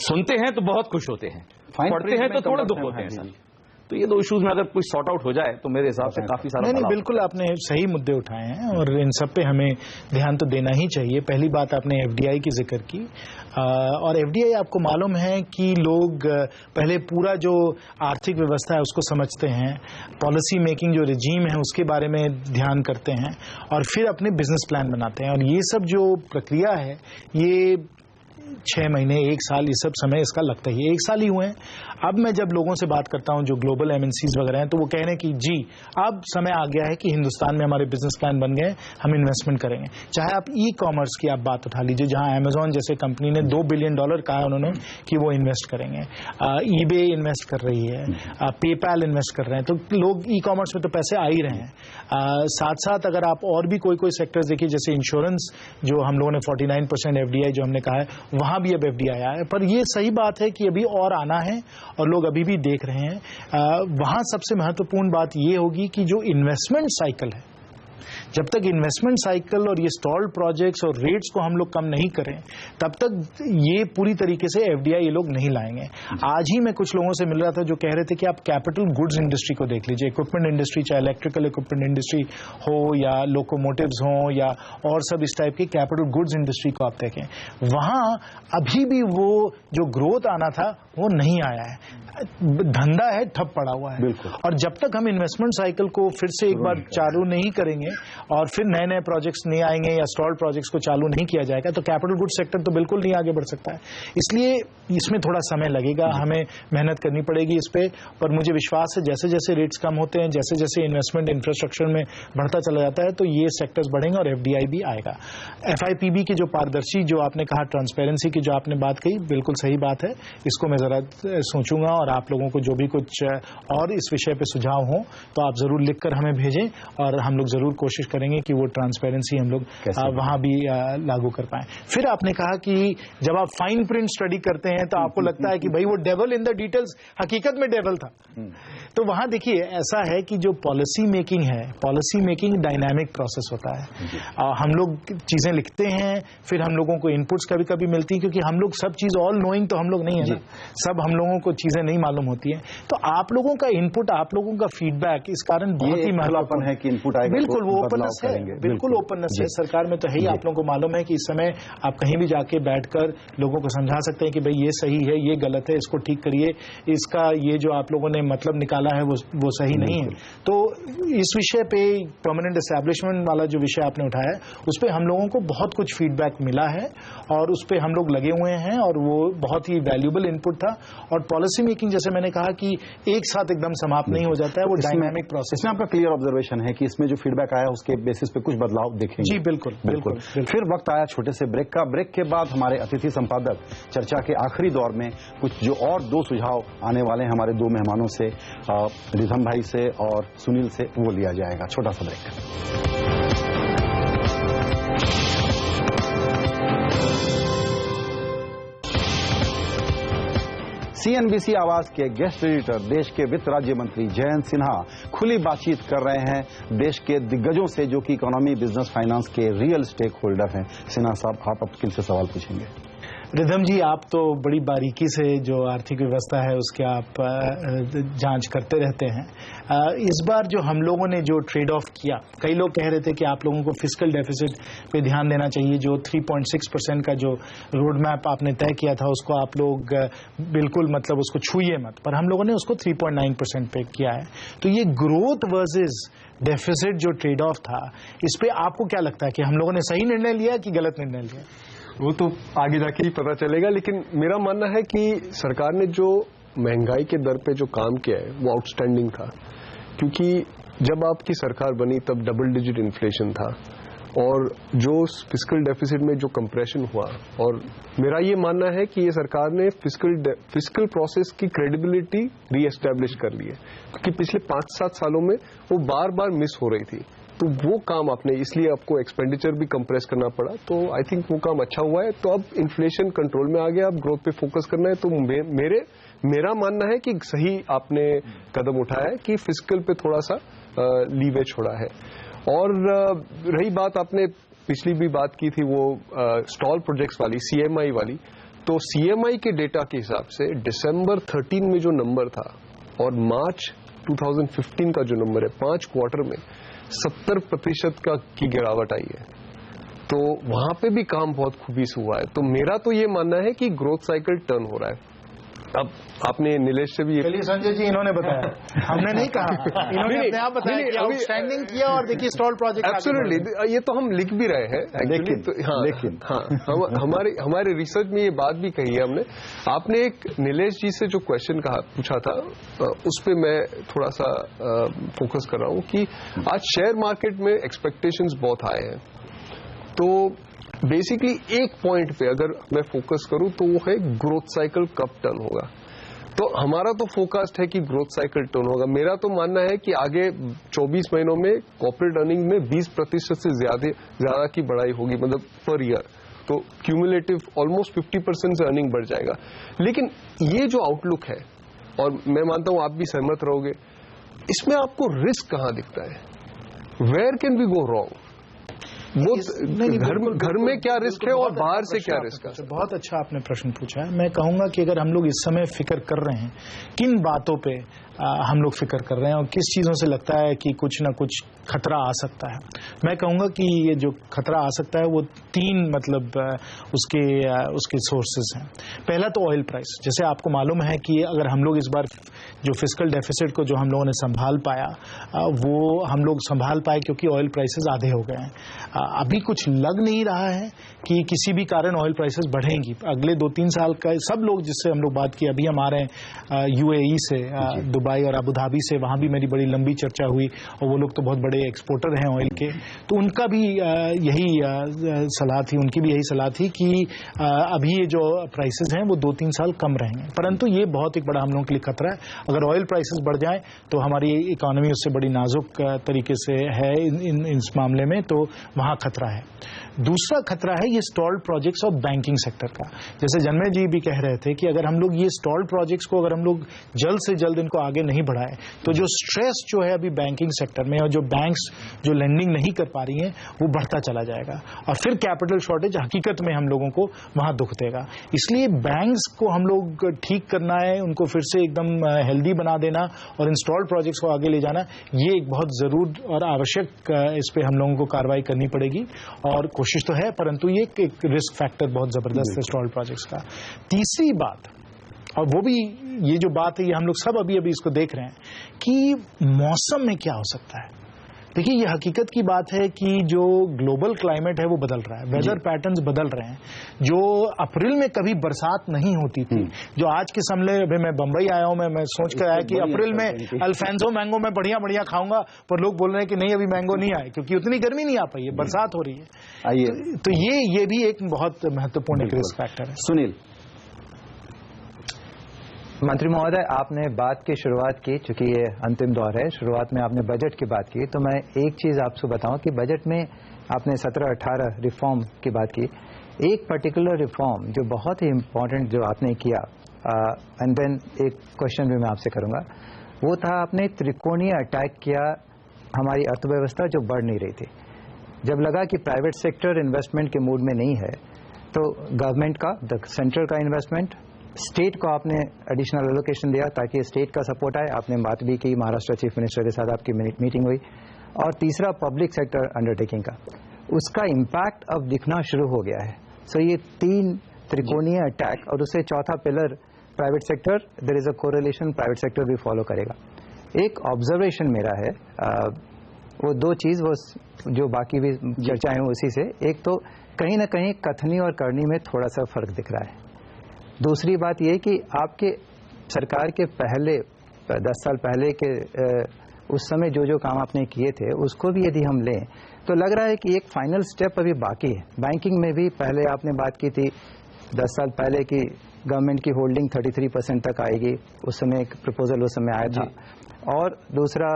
सुनते हैं तो बहुत खुश होते हैं, पढ़ते हैं तो थोड़ा दुख होते हैं सर। तो ये दो इश्यूज में अगर कुछ सॉर्ट आउट हो जाए तो मेरे हिसाब से काफी सारा। नहीं, बिल्कुल आपने सही मुद्दे उठाए हैं और इन सब पे हमें ध्यान तो देना ही चाहिए। पहली बात आपने FDI की जिक्र की, और FDI आपको मालूम है कि लोग पहले पूरा जो आर्थिक व्यवस्था है उसको समझते हैं, पॉलिसी मेकिंग जो रिजीम है उसके बारे में ध्यान करते हैं और फिर अपने बिजनेस प्लान बनाते हैं। और ये सब जो प्रक्रिया है ये 6 महीने, 1 साल, ये सब समय इसका लगता ही है। 1 साल ही हुए हैं। अब मैं जब लोगों से बात करता हूं जो ग्लोबल MNCs वगैरह हैं, तो वो कह रहे हैं कि जी अब समय आ गया है कि हिंदुस्तान में हमारे बिजनेस प्लान बन गए, हम इन्वेस्टमेंट करेंगे। चाहे आप E-कॉमर्स की आप बात उठा लीजिए, जहां Amazon जैसे कंपनी ने $2 बिलियन कहा है उन्होंने कि वो इन्वेस्ट करेंगे, eBay इन्वेस्ट कर रही है, PayPal इन्वेस्ट कर रहे हैं, तो लोग E-कॉमर्स में तो पैसे आ ही रहे हैं। साथ साथ अगर आप और भी कोई सेक्टर्स देखिए, जैसे इंश्योरेंस जो हम लोगों ने 49% FDI जो हमने कहा है, वहां भी अब FDI आया है। पर ये सही बात है कि अभी और आना है और लोग अभी भी देख रहे हैं। वहां सबसे महत्वपूर्ण बात ये होगी कि जो इन्वेस्टमेंट साइकिल है, जब तक इन्वेस्टमेंट साइकिल और ये स्टॉल्ड प्रोजेक्ट्स और रेट्स को हम लोग कम नहीं करें, तब तक ये पूरी तरीके से FDI ये लोग नहीं लाएंगे। आज ही मैं कुछ लोगों से मिल रहा था जो कह रहे थे कि आप कैपिटल गुड्स इंडस्ट्री को देख लीजिए, इक्विपमेंट इंडस्ट्री, चाहे इलेक्ट्रिकल इक्विपमेंट इंडस्ट्री हो या लोकोमोटिव्स हो या और सब इस टाइप की कैपिटल गुड्स इंडस्ट्री को आप देखें, वहां अभी भी वो जो ग्रोथ आना था वो नहीं आया है। धंधा है ठप पड़ा हुआ है। और जब तक हम इन्वेस्टमेंट साइकिल को फिर से एक बार चालू नहीं करेंगे और फिर नए नए प्रोजेक्ट्स नहीं आएंगे या स्टॉल्ड प्रोजेक्ट्स को चालू नहीं किया जाएगा, तो कैपिटल गुड्स सेक्टर तो बिल्कुल नहीं आगे बढ़ सकता है। इसलिए इसमें थोड़ा समय लगेगा, हमें मेहनत करनी पड़ेगी इस पे। पर मुझे विश्वास है जैसे जैसे रेट्स कम होते हैं, जैसे जैसे इन्वेस्टमेंट इंफ्रास्ट्रक्चर में बढ़ता चला जाता है, तो ये सेक्टर्स बढ़ेंगे और FDI भी आएगा। FIPB की जो पारदर्शी जो आपने कहा, ट्रांसपेरेंसी की जो आपने बात कही, बिल्कुल सही बात है। इसको मैं जरा सोचूंगा और आप लोगों को जो भी कुछ और इस विषय पे सुझाव हो तो आप जरूर लिखकर हमें भेजें और हम लोग जरूर कोशिश करेंगे कि वो ट्रांसपेरेंसी हम लोग वहां भी लागू कर पाएं। फिर आपने कहा कि जब आप फाइन प्रिंट स्टडी करते हैं तो आपको लगता है कि भाई वो डेवल इन द डिटेल्स हकीकत में डेवल था। तो वहां देखिए ऐसा है कि जो पॉलिसी मेकिंग है, पॉलिसी मेकिंग डायनामिक प्रोसेस होता है। हम लोग चीजें लिखते हैं, फिर हम लोगों को इनपुट्स कभी कभी मिलती है, क्योंकि हम लोग सब चीज ऑल नोइंग तो हम लोग नहीं है ना, सब हम लोगों को चीजें नहीं मालूम होती है। तो आप लोगों का इनपुट, आप लोगों का फीडबैक इस कारण बहुत ही महत्वपूर्ण है कि इनपुट आएगा। बिल्कुल वो ओपननेस है, बिल्कुल ओपननेस है। सरकार में तो है ही। आप लोगों को मालूम है कि इस समय आप कहीं भी जाके बैठकर लोगों को समझा सकते हैं कि भाई ये सही है, ये गलत है, इसको ठीक करिए, इसका ये जो आप लोगों ने मतलब निकाला है वो सही नहीं है। तो इस विषय पे परमानेंट एस्टैब्लिशमेंट वाला जो विषय आपने उठाया है, उस पर हम लोगों को बहुत कुछ फीडबैक मिला है और उस पर हम लोग लगे हुए हैं और वो बहुत ही वैल्यूएबल इनपुट था। और पॉलिसी मेकिंग जैसे मैंने कहा कि एक साथ एकदम समाप्त नहीं हो जाता है, वो डायनामिक प्रोसेस। इसमें आपका क्लियर ऑब्जर्वेशन है कि इसमें जो फीडबैक आया उसके बेसिस पे कुछ बदलाव देखेंगे। जी बिल्कुल। फिर वक्त आया छोटे से ब्रेक का। ब्रेक के बाद हमारे अतिथि संपादक चर्चा के आखिरी दौर में कुछ जो और 2 सुझाव आने वाले हैं हमारे 2 मेहमानों से, रिधम भाई से और सुनील से, वो लिया जाएगा। छोटा सा ब्रेक। CNBC आवाज के गेस्ट एडिटर देश के वित्त राज्य मंत्री जयंत सिन्हा खुली बातचीत कर रहे हैं देश के दिग्गजों से जो कि इकोनॉमी, बिजनेस, फाइनेंस के रियल स्टेक होल्डर हैं। सिन्हा साहब, आप अब किनसे सवाल पूछेंगे? रिधम जी, आप तो बड़ी बारीकी से जो आर्थिक व्यवस्था है उसके आप जांच करते रहते हैं। इस बार जो हम लोगों ने जो ट्रेड ऑफ किया, कई लोग कह रहे थे कि आप लोगों को फिस्कल डेफिसिट पे ध्यान देना चाहिए। जो 3.6% का जो रोड मैप आपने तय किया था उसको आप लोग बिल्कुल मतलब उसको छूइए मत, पर हम लोगों ने उसको 3.9% पे किया है। तो ये ग्रोथ वर्सेस डेफिसिट जो ट्रेड ऑफ था, इस पे आपको क्या लगता है कि हम लोगों ने सही निर्णय लिया कि गलत निर्णय लिया? वो तो आगे जाके ही पता चलेगा, लेकिन मेरा मानना है कि सरकार ने जो महंगाई के दर पे जो काम किया है वो आउटस्टैंडिंग था, क्योंकि जब आपकी सरकार बनी तब डबल डिजिट इन्फ्लेशन था और जो फिस्कल डेफिसिट में जो कंप्रेशन हुआ, और मेरा ये मानना है कि ये सरकार ने फिस्कल प्रोसेस की क्रेडिबिलिटी रीएस्टैब्लिश कर ली है, क्योंकि पिछले 5-7 सालों में वो बार बार मिस हो रही थी। तो वो काम आपने, इसलिए आपको एक्सपेंडिचर भी कंप्रेस करना पड़ा, तो आई थिंक वो काम अच्छा हुआ है। तो अब इन्फ्लेशन कंट्रोल में आ गया, अब ग्रोथ पे फोकस करना है। तो मेरा मानना है कि सही आपने कदम उठाया है कि फिस्कल पे थोड़ा सा लीवे छोड़ा है। और रही बात, आपने पिछली भी बात की थी वो स्टॉल प्रोजेक्ट्स वाली, CMI वाली, तो CMI के डेटा के हिसाब से दिसंबर 13 में जो नंबर था और मार्च 2015 का जो नंबर है, 5 क्वार्टर में 70% की गिरावट आई है। तो वहां पे भी काम बहुत खूबी से हुआ है। तो मेरा तो ये मानना है कि ग्रोथ साइकिल टर्न हो रहा है। अब आपने नीलेश से भी, चलिए संजय जी, इन्होंने बताया, हमने नहीं कहा, इन्होंने अपने आप बताया कि आउटस्टैंडिंग किया और देखिए स्टॉल प्रोजेक्ट। एब्सोल्युटली, ये तो हम लिख भी रहे हैं लेकिन तो, हमारे रिसर्च में ये बात भी कही है हमने। आपने एक नीलेश जी से जो क्वेश्चन पूछा था, उस पर मैं थोड़ा सा फोकस कर रहा हूं कि आज शेयर मार्केट में एक्सपेक्टेशंस बहुत हाई है। तो बेसिकली एक पॉइंट पे अगर मैं फोकस करूं तो वो है ग्रोथ साइकिल कब टर्न होगा। तो हमारा तो फोकस्ट है कि ग्रोथ साइकिल टर्न होगा। मेरा तो मानना है कि आगे 24 महीनों में कॉर्पोरेट अर्निंग में 20% से ज्यादा की बढ़ाई होगी, मतलब पर ईयर। तो क्यूमुलेटिव ऑलमोस्ट 50% से अर्निंग बढ़ जाएगा। लेकिन ये जो आउटलुक है, और मैं मानता हूं आप भी सहमत रहोगे, इसमें आपको रिस्क कहां दिखता है? Where can we go wrong? वो घर में क्या रिस्क है और बाहर से क्या रिस्क है? बहुत अच्छा आपने प्रश्न पूछा है। मैं कहूंगा कि अगर हम लोग इस समय फिक्र कर रहे हैं, किन बातों पे हम लोग फिक्र कर रहे हैं और किस चीजों से लगता है कि कुछ ना कुछ खतरा आ सकता है, मैं कहूंगा कि ये जो खतरा आ सकता है वो 3 मतलब उसके सोर्सेज हैं। पहला तो ऑयल प्राइस। जैसे आपको मालूम है कि अगर हम लोग इस बार जो फिस्कल डेफिसिट को जो हम लोगों ने संभाल पाया, वो हम लोग संभाल पाए क्योंकि ऑयल प्राइसेस आधे हो गए हैं। अभी कुछ लग नहीं रहा है कि किसी भी कारण ऑयल प्राइसेस बढ़ेंगी। अगले 2-3 साल का सब लोग जिससे हम लोग बात की, अभी हम आ रहे हैं UAE से, दुबई और अबू धाबी से, वहां भी मेरी बड़ी लंबी चर्चा हुई और वो लोग तो बहुत बड़े एक्सपोर्टर हैं ऑयल के, तो उनका भी यही सलाह थी, उनकी भी यही सलाह थी कि अभी ये जो प्राइसेस हैं वो 2-3 साल कम रहेंगे। परंतु ये बहुत एक बड़ा हम लोगों के लिए खतरा है। अगर ऑयल प्राइसेस बढ़ जाए तो हमारी इकोनॉमी उससे बड़ी नाजुक तरीके से है इस मामले में, तो वहां खतरा है। दूसरा खतरा है ये स्टॉल्ड प्रोजेक्ट्स और बैंकिंग सेक्टर का। जैसे जन्मय जी भी कह रहे थे कि अगर हम लोग ये स्टॉल्ड प्रोजेक्ट्स को अगर हम लोग जल्द से जल्द इनको आगे नहीं बढ़ाए तो जो स्ट्रेस जो है अभी बैंकिंग सेक्टर में और जो बैंक्स जो लेंडिंग नहीं कर पा रही हैं वो बढ़ता चला जाएगा और फिर कैपिटल शॉर्टेज हकीकत में हम लोगों को वहां दुख देगा। इसलिए बैंक्स को हम लोग ठीक करना है, उनको फिर से एकदम हेल्दी बना देना और इंस्टॉल्ड प्रोजेक्ट्स को आगे ले जाना, ये एक बहुत जरूर और आवश्यक इस पे हम लोगों को कार्रवाई करनी पड़ेगी और कोशिश तो है, परंतु ये एक रिस्क फैक्टर बहुत जबरदस्त है स्टॉल्ड प्रोजेक्ट्स का। तीसरी बात, और वो भी ये जो बात है ये हम लोग सब अभी इसको देख रहे हैं कि मौसम में क्या हो सकता है। देखिए ये हकीकत की बात है कि जो ग्लोबल क्लाइमेट है वो बदल रहा है, वेदर पैटर्न्स बदल रहे हैं। जो अप्रैल में कभी बरसात नहीं होती थी, जो आज के समय, अभी मैं बंबई आया हूं, मैं सोच कर आया कि अप्रैल में अल्फांसो मैंगो मैं बढ़िया खाऊंगा, पर लोग बोल रहे हैं कि नहीं अभी मैंगो नहीं आए क्योंकि उतनी गर्मी नहीं आ पाई है, बरसात हो रही है। आइए, तो ये भी एक बहुत महत्वपूर्ण रिस्क फैक्टर है। सुनील। मंत्री महोदय, आपने बात की शुरुआत की, चूंकि ये अंतिम दौर है, शुरुआत में आपने बजट की बात की, तो मैं एक चीज आपसे बताऊं कि बजट में आपने 17-18 रिफॉर्म की बात की। एक पर्टिकुलर रिफॉर्म जो बहुत ही इम्पोर्टेंट जो आपने किया, एंड देन एक क्वेश्चन भी मैं आपसे करूंगा, वो था आपने त्रिकोणीय अटैक किया हमारी अर्थव्यवस्था जो बढ़ नहीं रही थी। जब लगा कि प्राइवेट सेक्टर इन्वेस्टमेंट के मूड में नहीं है तो गवर्नमेंट का, सेंट्रल का इन्वेस्टमेंट, स्टेट को आपने एडिशनल एलोकेशन दिया ताकि स्टेट का सपोर्ट आए। आपने बात भी की, महाराष्ट्र चीफ मिनिस्टर के साथ आपकी मीटिंग हुई। और तीसरा पब्लिक सेक्टर अंडरटेकिंग का, उसका इम्पैक्ट अब दिखना शुरू हो गया है। सो ये 3 त्रिकोणीय अटैक और उससे चौथा pillar private sector, there is a correlation, private sector भी फॉलो करेगा। एक ऑब्जर्वेशन मेरा है, वो 2 चीज वो जो बाकी भी चर्चाएं हुई उसी से, एक तो कहीं ना कहीं कथनी और करनी में थोड़ा सा फर्क दिख रहा है। दूसरी बात ये कि आपके सरकार के पहले 10 साल पहले के उस समय जो काम आपने किए थे उसको भी यदि हम लें तो लग रहा है कि एक फाइनल स्टेप अभी बाकी है। बैंकिंग में भी पहले आपने बात की थी 10 साल पहले की गवर्नमेंट की होल्डिंग 33% तक आएगी, उस समय एक प्रपोजल उस समय आया था। और दूसरा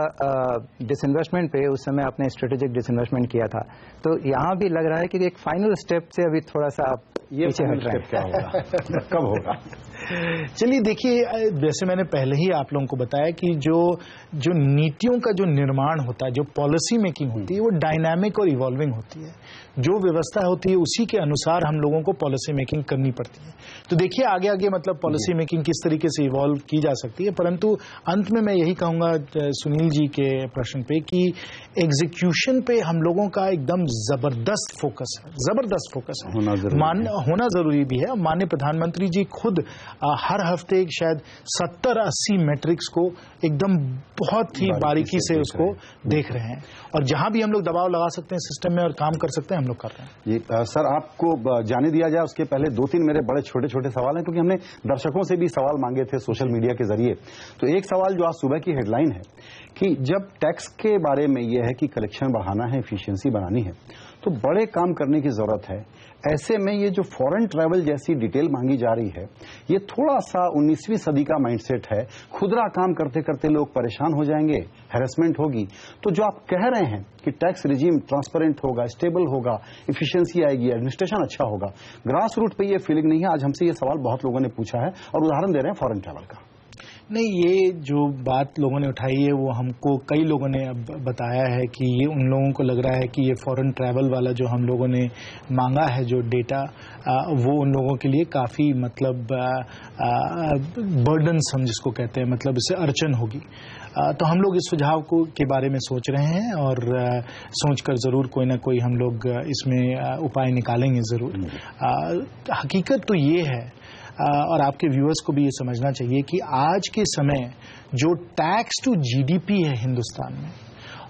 डिसइन्वेस्टमेंट पे उस समय आपने स्ट्रेटेजिक डिसइन्वेस्टमेंट किया था। तो यहाँ भी लग रहा है कि एक फाइनल स्टेप से अभी थोड़ा सा आप पीछे हट रहे हैं। क्या होगा कब होगा? चलिए देखिए, जैसे मैंने पहले ही आप लोगों को बताया कि जो नीतियों का जो निर्माण होता है, जो पॉलिसी मेकिंग होती है, वो डायनामिक और इवॉल्विंग होती है। जो व्यवस्था होती है उसी के अनुसार हम लोगों को पॉलिसी मेकिंग करनी पड़ती है। तो देखिए आगे आगे मतलब पॉलिसी मेकिंग किस तरीके से इवॉल्व की जा सकती है, परंतु अंत में मैं यही कहूंगा सुनील जी के प्रश्न पे कि एग्जीक्यूशन पे हम लोगों का एकदम जबरदस्त फोकस है, होना जरूरी भी है। माननीय प्रधानमंत्री जी खुद हर हफ्ते शायद 70-80 मैट्रिक्स को एकदम बहुत ही बारीकी से उसको देख रहे हैं, और जहां भी हम लोग दबाव लगा सकते हैं सिस्टम में और काम कर सकते हैं हम लोग कर रहे हैं। जी सर, आपको जाने दिया जाए उसके पहले 2-3 मेरे बड़े छोटे छोटे सवाल हैं, क्योंकि हमने दर्शकों से भी सवाल मांगे थे सोशल मीडिया के जरिए। तो एक सवाल जो आज सुबह की हेडलाइन है कि जब टैक्स के बारे में यह है कि कलेक्शन बढ़ाना है, एफिशिएंसी बढ़ानी है, तो बड़े काम करने की जरूरत है। ऐसे में ये जो फॉरेन ट्रैवल जैसी डिटेल मांगी जा रही है, ये थोड़ा सा 19वीं सदी का माइंडसेट है। खुदरा काम करते करते लोग परेशान हो जाएंगे, हैरेसमेंट होगी। तो जो आप कह रहे हैं कि टैक्स रिजीम ट्रांसपेरेंट होगा, स्टेबल होगा, एफिशिएंसी आएगी, एडमिनिस्ट्रेशन अच्छा होगा, ग्रास रूट पे ये फीलिंग नहीं है। आज हमसे ये सवाल बहुत लोगों ने पूछा है और उदाहरण दे रहे हैं फॉरेन ट्रैवल का। नहीं, ये जो बात लोगों ने उठाई है वो हमको कई लोगों ने अब बताया है कि ये उन लोगों को लग रहा है कि ये फॉरेन ट्रैवल वाला जो हम लोगों ने मांगा है जो डेटा, वो उन लोगों के लिए काफ़ी मतलब बर्डन हम जिसको कहते हैं, मतलब इससे अड़चन होगी। तो हम लोग इस सुझाव को के बारे में सोच रहे हैं और सोचकर ज़रूर कोई ना कोई हम लोग इसमें उपाय निकालेंगे ज़रूर। हकीकत तो ये है, और आपके व्यूअर्स को भी ये समझना चाहिए कि आज के समय जो टैक्स टू जीडीपी है हिंदुस्तान में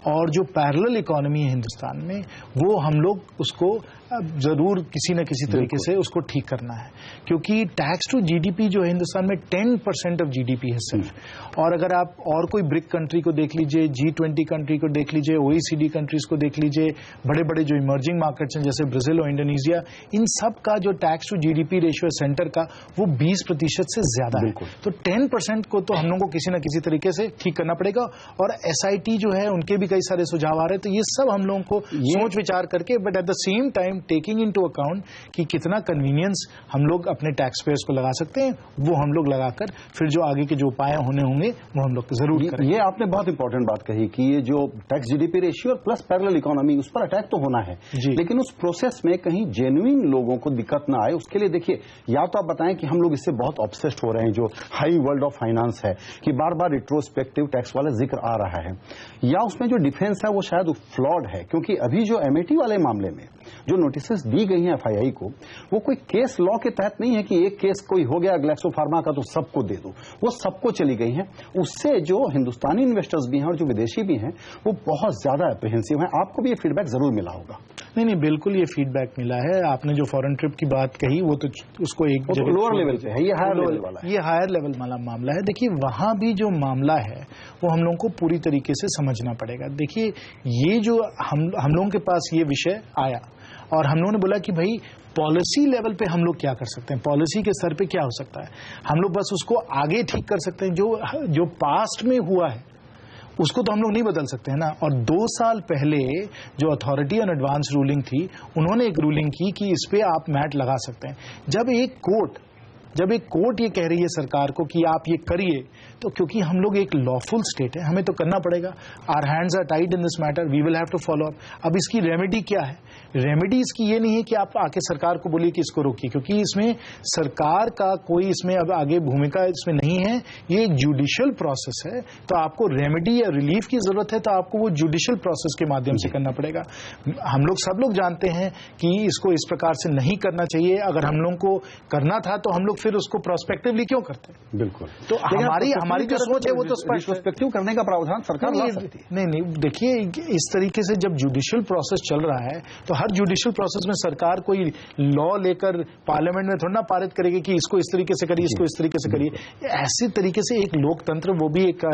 और जो पैरेलल इकोनॉमी है हिंदुस्तान में, वो हम लोग उसको जरूर किसी न किसी तरीके से उसको ठीक करना है, क्योंकि टैक्स टू जीडीपी जो है हिंदुस्तान में 10% ऑफ जीडीपी है सिर्फ। और अगर आप और कोई ब्रिक कंट्री को देख लीजिए, G20 कंट्री को देख लीजिए, OECD कंट्रीज को देख लीजिए, बड़े बड़े जो इमर्जिंग मार्केट्स हैं जैसे ब्राजील और इंडोनेशिया, इन सब का जो टैक्स टू जीडीपी रेशियो है सेंटर का, वो 20% से ज्यादा है। तो 10% को तो हम लोगों को किसी न किसी तरीके से ठीक करना पड़ेगा। और SIT जो है उनके भी कई सारे सुझाव आ रहे हैं। तो ये सब हम लोगों को सोच विचार करके, but at the same time taking into account कि कितना कन्वीनियंस हम लोग अपने टैक्स पेयर्स को लगा सकते हैं, वो हम लोग लगाकर फिर जो आगे के जो उपाय होने होंगे वो हम लोग जरूर करेंगे। ये आपने बहुत इंपॉर्टेंट बात कही कि ये जो tax GDP ratio plus parallel economy, उस पर अटैक तो होना है, लेकिन उस प्रोसेस में कहीं जेन्युइन लोगों को दिक्कत ना आए, उसके लिए देखिए, या तो आप बताएं कि हम लोग इससे बहुत ऑब्सेस्ड हो रहे हैं, जो हाई वर्ल्ड ऑफ फाइनेंस है कि बार बार रिट्रोस्पेक्टिव टैक्स वाला जिक्र आ रहा है, या उसमें जो डिफेंस है वो शायद फ्लॉड है। क्योंकि अभी जो एमएटी वाले मामले में जो नोटिस दी गई हैं एफआईआई को, वो कोई केस लॉ के तहत नहीं है कि एक केस कोई हो गया ग्लैक्सो फार्मा का तो सबको दे दो, वो सबको चली गई हैं। उससे जो हिंदुस्तानी इन्वेस्टर्स भी हैं और जो विदेशी भी हैं वो बहुत ज्यादा अप्रिहेंसिव हैं। आपको भी ये फीडबैक जरूर मिला होगा। नहीं, बिल्कुल ये फीडबैक मिला है। आपने जो फॉरेन ट्रिप की बात कही वो तो उसको एक लोअर लेवल पे है, ये हायर लेवल वाला है, ये हायर लेवल वाला मामला है। देखिए वहां भी जो मामला है वो हम लोगों को पूरी तरीके से समझना पड़ेगा। देखिए ये जो हम लोगों के पास ये विषय आया और हम लोगों ने बोला कि भाई पॉलिसी लेवल पे हम लोग क्या कर सकते हैं, पॉलिसी के स्तर पे क्या हो सकता है, हम लोग बस उसको आगे ठीक कर सकते हैं। जो पास्ट में हुआ है उसको तो हम लोग नहीं बदल सकते हैं ना। और 2 साल पहले जो अथॉरिटी ऑन एडवांस रूलिंग थी, उन्होंने एक रूलिंग की कि इस पे आप मैट लगा सकते हैं। जब एक कोर्ट जब एक कोर्ट ये कह रही है सरकार को कि आप ये करिए, तो क्योंकि हम लोग एक लॉफुल स्टेट है, हमें तो करना पड़ेगा। Our hands are tied in this matter, we will have to follow up. अब इसकी रेमेडी क्या है? रेमेडी इसकी ये नहीं है कि आप आके सरकार को बोलिए कि इसको रोकिए, क्योंकि इसमें सरकार का कोई इसमें अब आगे भूमिका इसमें नहीं है। ये एक जुडिशियल प्रोसेस है, तो आपको रेमेडी या रिलीफ की जरूरत है तो आपको वो जुडिशियल प्रोसेस के माध्यम से करना पड़ेगा। हम लोग सब लोग जानते हैं कि इसको इस प्रकार से नहीं करना चाहिए। अगर हम लोग को करना था तो हम लोग फिर उसको प्रोस्पेक्टिवली क्यों करते? बिल्कुल। तो हमारी जो सोच है वो तो प्रोस्पेक्टिव करने का प्रावधान सरकार ला सकती है। नहीं, देखिए इस तरीके से जब जुडिशियल प्रोसेस चल रहा है तो हर जुडिशियल प्रोसेस में सरकार कोई लॉ लेकर पार्लियामेंट में थोड़ा ना पारित करेगी कि इसको इस तरीके से करिए, इसको इस तरीके से करिए। ऐसी तरीके से एक लोकतंत्र, वो भी एक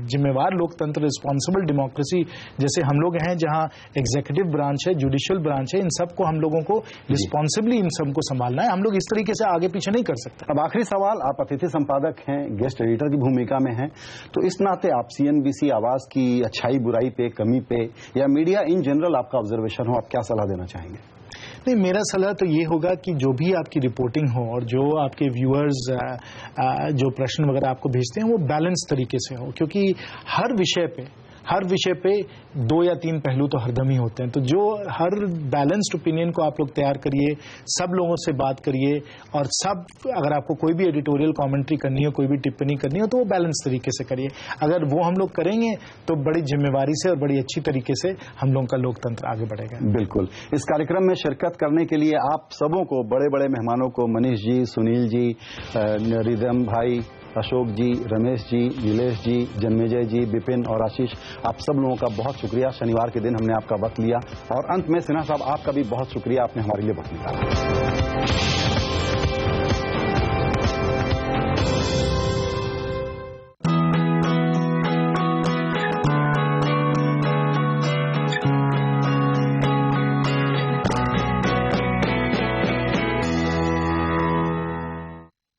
जिम्मेवार लोकतंत्र, रिस्पॉन्सिबल डेमोक्रेसी जैसे हम लोग हैं, जहां एग्जीक्यूटिव ब्रांच है, जुडिशियल ब्रांच है, इन सबको हम लोगों को रिस्पॉन्सिबली इन सबको संभालना है। हम लोग इस तरीके से आगे पीछे नहीं कर सकते। अब आखिरी सवाल, आप अतिथि संपादक हैं, गेस्ट एडिटर की भूमिका में हैं, तो इस नाते आप सीएनबीसी आवाज की अच्छाई बुराई पे, कमी पे, या मीडिया इन जनरल आपका ऑब्जर्वेशन हो, आप क्या सलाह देना चाहेंगे? नहीं, मेरा सलाह तो ये होगा कि जो भी आपकी रिपोर्टिंग हो और जो आपके व्यूअर्स जो प्रश्न वगैरह आपको भेजते हैं वो बैलेंस तरीके से हो, क्योंकि हर विषय पे 2 या 3 पहलू तो हरदम ही होते हैं। तो जो हर बैलेंस्ड ओपिनियन को आप लोग तैयार करिए, सब लोगों से बात करिए, और सब अगर आपको कोई भी एडिटोरियल कमेंट्री करनी हो, कोई भी टिप्पणी करनी हो, तो वो बैलेंस तरीके से करिए। अगर वो हम लोग करेंगे तो बड़ी जिम्मेवारी से और बड़ी अच्छी तरीके से हम लोगों का लोकतंत्र आगे बढ़ेगा। बिल्कुल। इस कार्यक्रम में शिरकत करने के लिए आप सबों को, बड़े बड़े मेहमानों को, मनीष जी, सुनील जी, रिदम भाई, अशोक जी, रमेश जी, नीलेश जी, जन्मेजय जी, विपिन और आशीष, आप सब लोगों का बहुत शुक्रिया। शनिवार के दिन हमने आपका वक्त लिया, और अंत में सिन्हा साहब आपका भी बहुत शुक्रिया, आपने हमारे लिए वक्त निकाला।